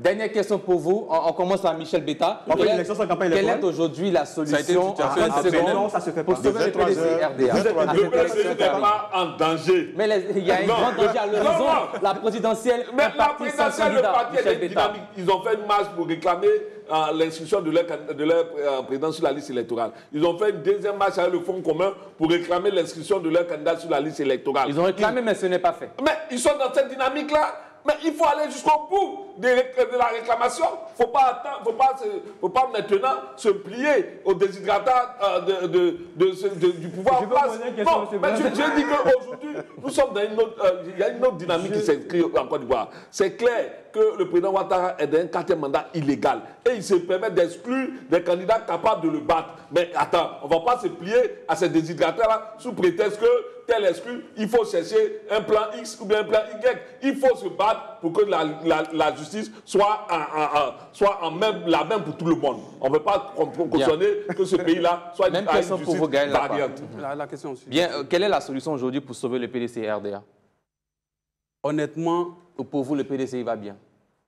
Dernière question pour vous. On commence par Michel Betta. Quelle est aujourd'hui la solution pour sauver le PDCI RDA? Le PDCI n'est pas en danger. Mais il y a un grand danger à l'horizon. La présidentielle, mais la présidentielle, le parti est dynamique. Ils ont fait une marche pour réclamer l'inscription de leur président sur la liste électorale. Ils ont fait une deuxième marche avec le Fonds commun pour réclamer l'inscription de leur candidat sur la liste électorale. Ils ont réclamé, mais ce n'est pas fait. Mais ils sont dans cette dynamique-là. Mais il faut aller jusqu'au bout. de la réclamation. Il ne faut pas maintenant se plier aux déshydratants du pouvoir en place. Non, mais je dis qu'aujourd'hui, nous sommes dans une autre, il y a une autre dynamique qui s'inscrit en Côte d'Ivoire. C'est clair que le président Ouattara est dans un 4e mandat illégal et il se permet d'exclure des candidats capables de le battre. Mais attends, on ne va pas se plier à ces déshydratants-là sous prétexte que tel exclu, il faut chercher un plan X ou bien un plan Y. Il faut se battre pour que la justice soit la même pour tout le monde. On ne veut pas cautionner que ce pays-là soit même question une justice pour vous, Gaël, variante. La question aussi. Bien, quelle est la solution aujourd'hui pour sauver le PDC RDA? Honnêtement, pour vous, le PDCI va bien?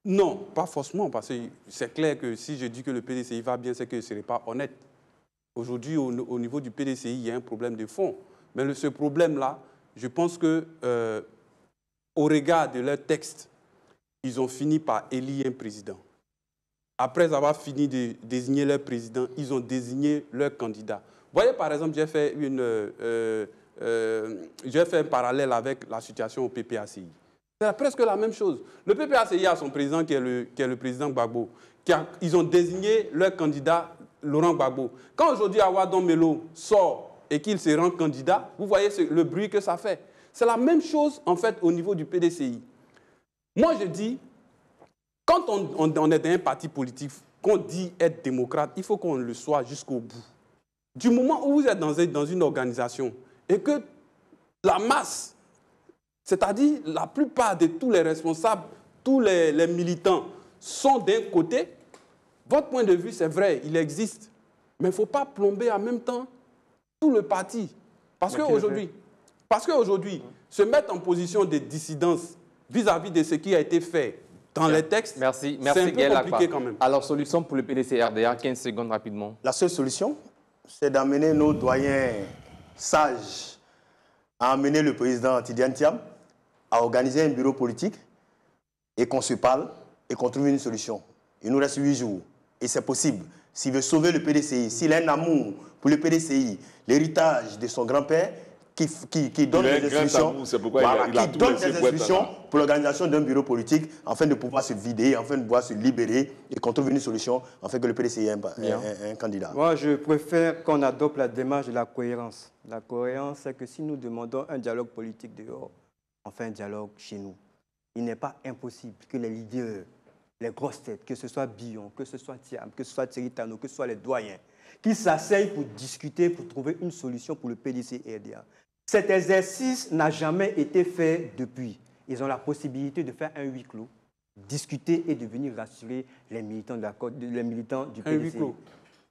Non, pas forcément, parce que c'est clair que si je dis que le PDCI va bien, c'est que ce n'est pas honnête. Aujourd'hui, au niveau du PDCI, il y a un problème de fond. Mais ce problème-là, je pense que, au regard de leur texte, ils ont fini par élire un président. Après avoir fini de désigner leur président, ils ont désigné leur candidat. Vous voyez, par exemple, j'ai fait un parallèle avec la situation au PPACI. C'est presque la même chose. Le PPACI a son président qui est le président Gbagbo. Ils ont désigné leur candidat, Laurent Gbagbo. Quand aujourd'hui Awadon Melo sort et qu'il se rend candidat, vous voyez le bruit que ça fait. C'est la même chose, en fait, au niveau du PDCI. Moi, je dis, quand on est dans un parti politique, qu'on dit être démocrate, il faut qu'on le soit jusqu'au bout. Du moment où vous êtes dans une organisation et que la masse, c'est-à-dire la plupart de tous les responsables, tous les militants sont d'un côté, votre point de vue, c'est vrai, il existe. Mais il ne faut pas plomber en même temps tout le parti. Parce qu'aujourd'hui, se mettre en position de dissidence vis-à-vis de ce qui a été fait dans les textes, c'est un peu compliqué quand même. Alors, solution pour le PDC-RDA, 15 secondes rapidement. La seule solution, c'est d'amener nos doyens sages à amener le président Tidiane Thiam à organiser un bureau politique et qu'on se parle et qu'on trouve une solution. Il nous reste 8 jours et c'est possible. S'il veut sauver le PDCI, s'il a un amour pour le PDCI, l'héritage de son grand-père, qui donne des instructions, pour l'organisation d'un bureau politique afin de pouvoir se vider, afin de pouvoir se libérer et qu'on trouve une solution afin que le PDCI ait un candidat. Moi, je préfère qu'on adopte la démarche de la cohérence. La cohérence, c'est que si nous demandons un dialogue politique dehors, on fait un dialogue chez nous. Il n'est pas impossible que les leaders, les grosses têtes, que ce soit Billon, que ce soit Thiam, que ce soit Thierry Tano, que ce soit les doyens, qui s'asseyent pour discuter, pour trouver une solution pour le PDC-RDA. Cet exercice n'a jamais été fait depuis. Ils ont la possibilité de faire un huis clos, discuter et de venir rassurer les militants, du PDC. Un huis clos.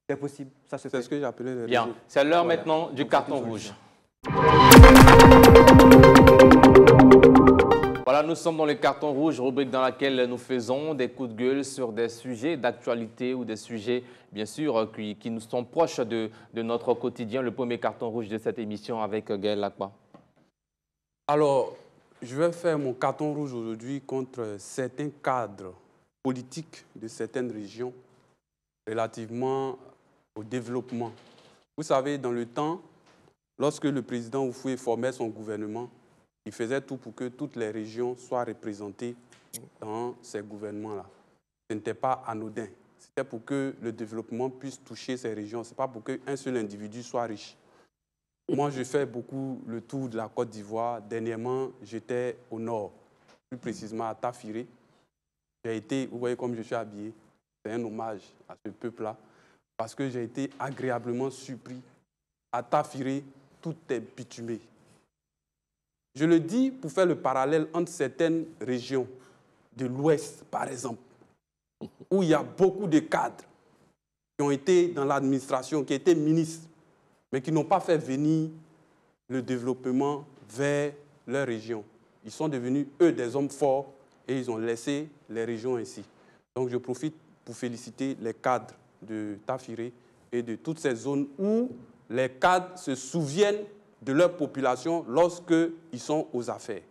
C'est possible, ça se fait. C'est ce que j'appelais le Bien, c'est l'heure maintenant du carton rouge. Voilà, nous sommes dans le carton rouge, rubrique dans laquelle nous faisons des coups de gueule sur des sujets d'actualité ou des sujets, bien sûr, qui nous sont proches de notre quotidien. Le premier carton rouge de cette émission avec Gaël Lakba. Alors, je vais faire mon carton rouge aujourd'hui contre certains cadres politiques de certaines régions relativement au développement. Vous savez, dans le temps, lorsque le président Oufoué formait son gouvernement, il faisait tout pour que toutes les régions soient représentées dans ces gouvernements-là. Ce n'était pas anodin. C'était pour que le développement puisse toucher ces régions. Ce n'est pas pour qu'un seul individu soit riche. Moi, je fais beaucoup le tour de la Côte d'Ivoire. Dernièrement, j'étais au nord, plus précisément à Tafiré. J'ai été, vous voyez comme je suis habillé, c'est un hommage à ce peuple-là, parce que j'ai été agréablement surpris. À Tafiré, tout est bitumé. Je le dis pour faire le parallèle entre certaines régions de l'Ouest, par exemple, où il y a beaucoup de cadres qui ont été dans l'administration, qui étaient ministres, mais qui n'ont pas fait venir le développement vers leur région. Ils sont devenus, eux, des hommes forts et ils ont laissé les régions ainsi. Donc, je profite pour féliciter les cadres de Tafiré et de toutes ces zones où les cadres se souviennent de leur population lorsqu'ils sont aux affaires.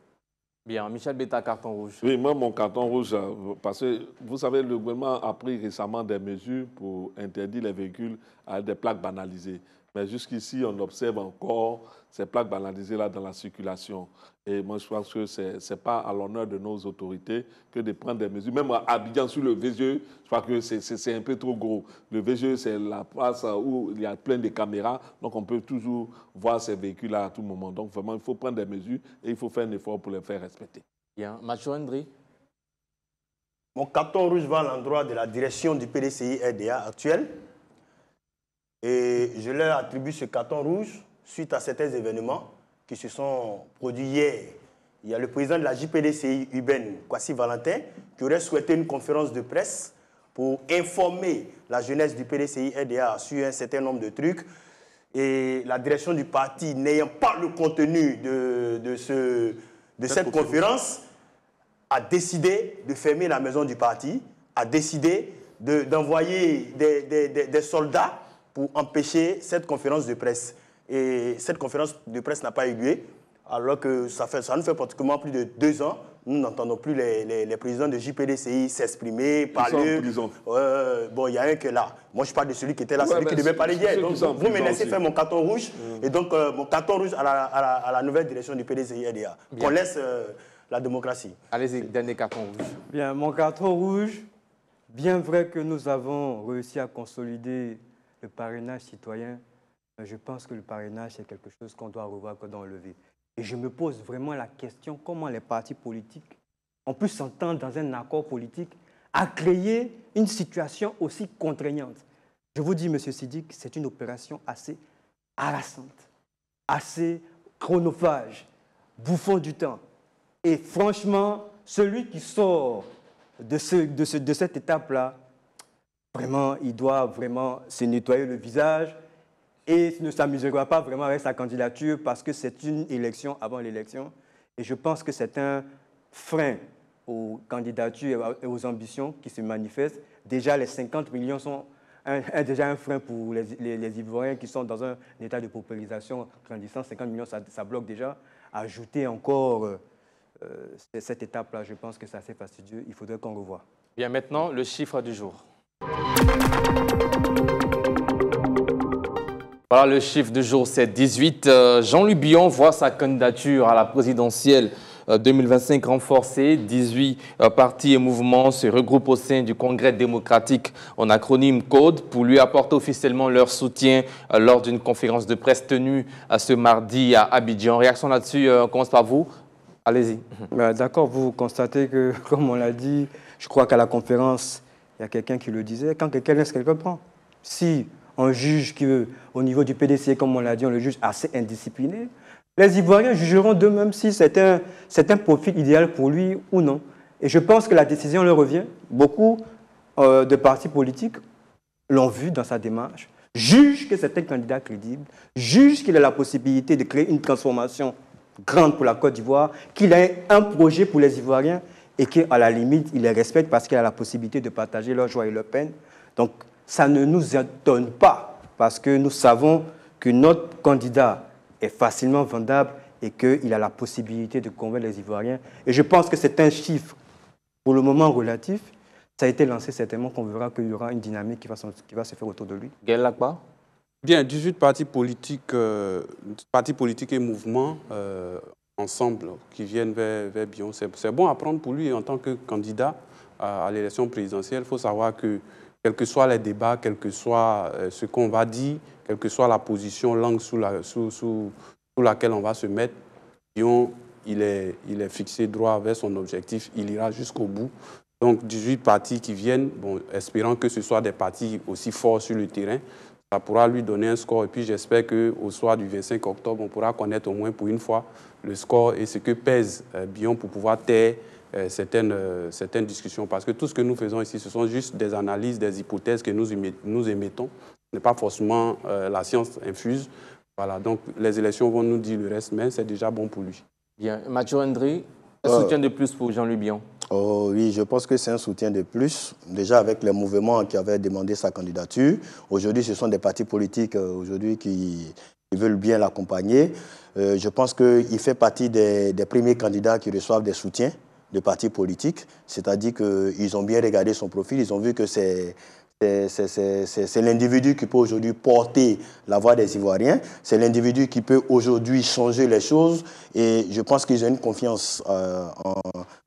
Bien, Michel Beta, carton rouge. Oui, moi, mon carton rouge, parce que vous savez, le gouvernement a pris récemment des mesures pour interdire les véhicules à des plaques banalisées. Mais jusqu'ici, on observe encore ces plaques banalisées là dans la circulation. Et moi, je pense que ce n'est pas à l'honneur de nos autorités que de prendre des mesures. Même à Abidjan, sur le VGE, je crois que c'est un peu trop gros. Le VGE, c'est la place où il y a plein de caméras. Donc, on peut toujours voir ces véhicules-là à tout moment. Donc, vraiment, il faut prendre des mesures et il faut faire un effort pour les faire respecter. Bien. Mathieu André. Mon carton rouge va à l'endroit de la direction du PDCI RDA actuelle. Et je leur attribue ce carton rouge suite à certains événements qui se sont produits hier. Il y a le président de la JPDCI urbaine, Kwasi Valentin, qui aurait souhaité une conférence de presse pour informer la jeunesse du PDCI RDA sur un certain nombre de trucs. Et la direction du parti, n'ayant pas le contenu de cette conférence, a décidé de fermer la maison du parti, a décidé d'envoyer des soldats pour empêcher cette conférence de presse. Et cette conférence de presse n'a pas eu lieu, alors que ça nous fait pratiquement plus de 2 ans. Nous n'entendons plus les présidents de JPDCI s'exprimer, parler. Bon, il y a un qui est là. Moi, je parle de celui qui était là, celui qui devait parler hier. Donc, vous me laissez faire mon carton rouge. Et donc, mon carton rouge à la nouvelle direction du PDCI RDA. Qu'on laisse la démocratie. Allez-y, dernier carton rouge. Bien, mon carton rouge, bien vrai que nous avons réussi à consolider le parrainage citoyen, je pense que le parrainage, c'est quelque chose qu'on doit revoir, qu'on doit enlever. Et je me pose vraiment la question, comment les partis politiques ont pu s'entendre dans un accord politique à créer une situation aussi contraignante. Je vous dis, M. Siddiq, c'est une opération assez harassante, assez chronophage, bouffant du temps. Et franchement, celui qui sort de cette étape-là, vraiment, il doit vraiment se nettoyer le visage et ne s'amusera pas vraiment avec sa candidature parce que c'est une élection avant l'élection. Et je pense que c'est un frein aux candidatures et aux ambitions qui se manifestent. Déjà, les 50 millions sont déjà un frein pour les Ivoiriens qui sont dans un état de paupérisation grandissant. 50 millions, ça bloque déjà. Ajouter encore cette étape-là, je pense que c'est assez fastidieux. Il faudrait qu'on revoie. Bien, maintenant, le chiffre du jour. Voilà, le chiffre du jour, c'est 18. Jean-Louis Billon voit sa candidature à la présidentielle 2025 renforcée. 18 partis et mouvements se regroupent au sein du Congrès démocratique, en acronyme CODE, pour lui apporter officiellement leur soutien lors d'une conférence de presse tenue ce mardi à Abidjan. Réaction là-dessus, on commence par vous. Allez-y. D'accord, vous constatez que, comme on l'a dit, je crois qu'à la conférence, il y a quelqu'un qui le disait, quand quelqu'un laisse, quelqu'un prend. Si on juge qu'au niveau du PDC, comme on l'a dit, on le juge assez indiscipliné, les Ivoiriens jugeront d'eux-mêmes si c'est un profil idéal pour lui ou non. Et je pense que la décision leur revient. Beaucoup de partis politiques l'ont vu dans sa démarche, jugent que c'est un candidat crédible, jugent qu'il a la possibilité de créer une transformation grande pour la Côte d'Ivoire, qu'il a un projet pour les Ivoiriens et qu'à la limite, il les respecte parce qu'il a la possibilité de partager leur joie et leur peine. Donc, ça ne nous étonne pas parce que nous savons que notre candidat est facilement vendable et qu'il a la possibilité de convaincre les Ivoiriens. Et je pense que c'est un chiffre, pour le moment relatif. Ça a été lancé certainement qu'on verra qu'il y aura une dynamique qui va se faire autour de lui. Gaël Lakba. Bien, 18 partis politiques et mouvements ensemble qui viennent vers Billon. C'est bon à prendre pour lui en tant que candidat à l'élection présidentielle. Il faut savoir que, quels que soient les débats, quel que soit ce qu'on va dire, quelle que soit la position, langue sous laquelle on va se mettre, Billon, il est fixé droit vers son objectif, il ira jusqu'au bout. Donc 18 partis qui viennent, bon, espérant que ce soit des partis aussi forts sur le terrain, ça pourra lui donner un score. Et puis j'espère qu'au soir du 25 octobre, on pourra connaître au moins pour une fois le score et ce que pèse Billon pour pouvoir taire certaines discussions. Parce que tout ce que nous faisons ici, ce sont juste des analyses, des hypothèses que nous émettons. Ce n'est pas forcément la science infuse. Voilà, donc les élections vont nous dire le reste, mais c'est déjà bon pour lui. Bien. Mathieu André, un soutien de plus pour Jean-Louis Billon. Oh, oui, je pense que c'est un soutien de plus. Déjà avec les mouvements qui avaient demandé sa candidature. Aujourd'hui, ce sont des partis politiques qui veulent bien l'accompagner. Je pense qu'il fait partie des premiers candidats qui reçoivent des soutiens de partis politiques. C'est-à-dire qu'ils ont bien regardé son profil. Ils ont vu que c'est c'est l'individu qui peut aujourd'hui porter la voix des Ivoiriens. C'est l'individu qui peut aujourd'hui changer les choses. Et je pense qu'ils ont une confiance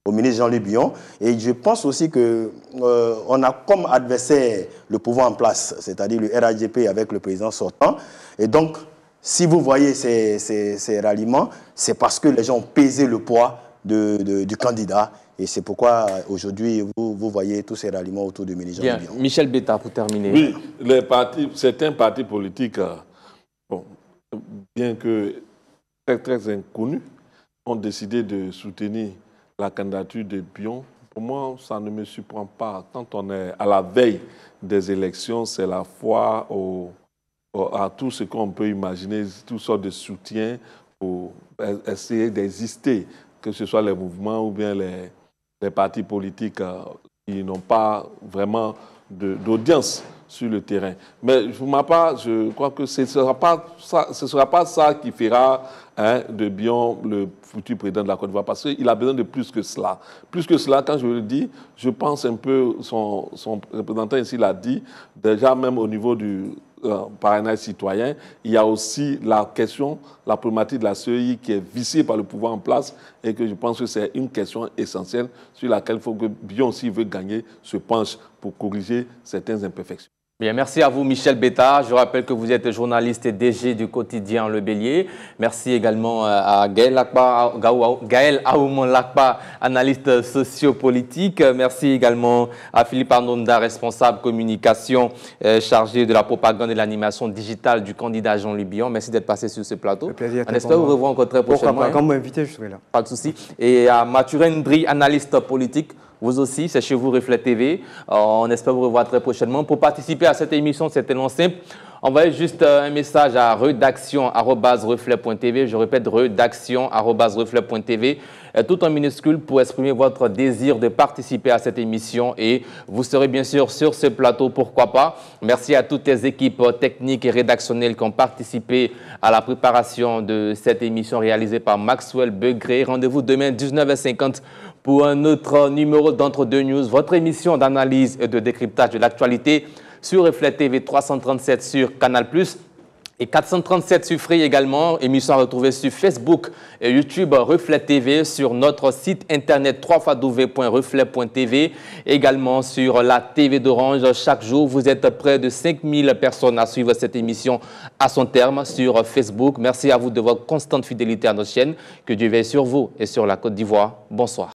au ministre Jean-Luc Bion. Et je pense aussi qu'on a comme adversaire le pouvoir en place, c'est-à-dire le RHDP avec le président sortant. Et donc, si vous voyez ces ralliements, c'est parce que les gens ont pesé le poids du candidat. Et c'est pourquoi aujourd'hui, vous voyez tous ces ralliements autour du ministre Jean-Luc Bion. Michel Betta, pour terminer. Oui, certains partis politiques, bon, bien que très inconnus, ont décidé de soutenir la candidature de Bion. Pour moi, ça ne me surprend pas. Quand on est à la veille des élections, c'est la foi à tout ce qu'on peut imaginer, toutes sortes de soutiens pour essayer d'exister, que ce soit les mouvements ou bien les partis politiques qui n'ont pas vraiment d'audience sur le terrain. Mais pour ma part, je crois que ce ne sera pas ça qui fera de Bion le futur président de la Côte d'Ivoire, parce qu'il a besoin de plus que cela. Plus que cela, quand je le dis, je pense un peu, son représentant ici l'a dit, déjà même au niveau du parrainage citoyen, il y a aussi la question, la problématique de la CEI qui est viciée par le pouvoir en place et que je pense que c'est une question essentielle sur laquelle il faut que Bion, s'il veut gagner, se penche pour corriger certaines imperfections. Bien, merci à vous, Michel Betta. Je rappelle que vous êtes journaliste et DG du quotidien Le Bélier. Merci également à Gaël Aoumon Lakpa, analyste sociopolitique. Merci également à Philippe Arnonda, responsable communication chargé de la propagande et de l'animation digitale du candidat Jean-Luc Bion. Merci d'être passé sur ce plateau. Le plaisir. On espère vous revoir encore très prochainement. Pourquoi pas, quand vous m'invitez, je serai là. Pas de souci. Et à Mathurin Ndri, analyste politique. Vous aussi, c'est chez vous Reflet TV. On espère vous revoir très prochainement. Pour participer à cette émission, c'est tellement simple. Envoyez juste un message à redaction@reflet.tv. Je répète, redaction@reflet.tv. Tout en minuscule pour exprimer votre désir de participer à cette émission. Et vous serez bien sûr sur ce plateau, pourquoi pas. Merci à toutes les équipes techniques et rédactionnelles qui ont participé à la préparation de cette émission réalisée par Maxwell Begré. Rendez-vous demain 19h50 pour un autre numéro d'Entre-deux News, votre émission d'analyse et de décryptage de l'actualité sur Reflet TV 337 sur Canal+, et 437 sur Free également. Émission à retrouver sur Facebook et YouTube Reflet TV, sur notre site internet www.reflet.tv, également sur la TV d'Orange. Chaque jour, vous êtes près de 5000 personnes à suivre cette émission à son terme sur Facebook. Merci à vous de votre constante fidélité à notre chaîne. Que Dieu veille sur vous et sur la Côte d'Ivoire. Bonsoir.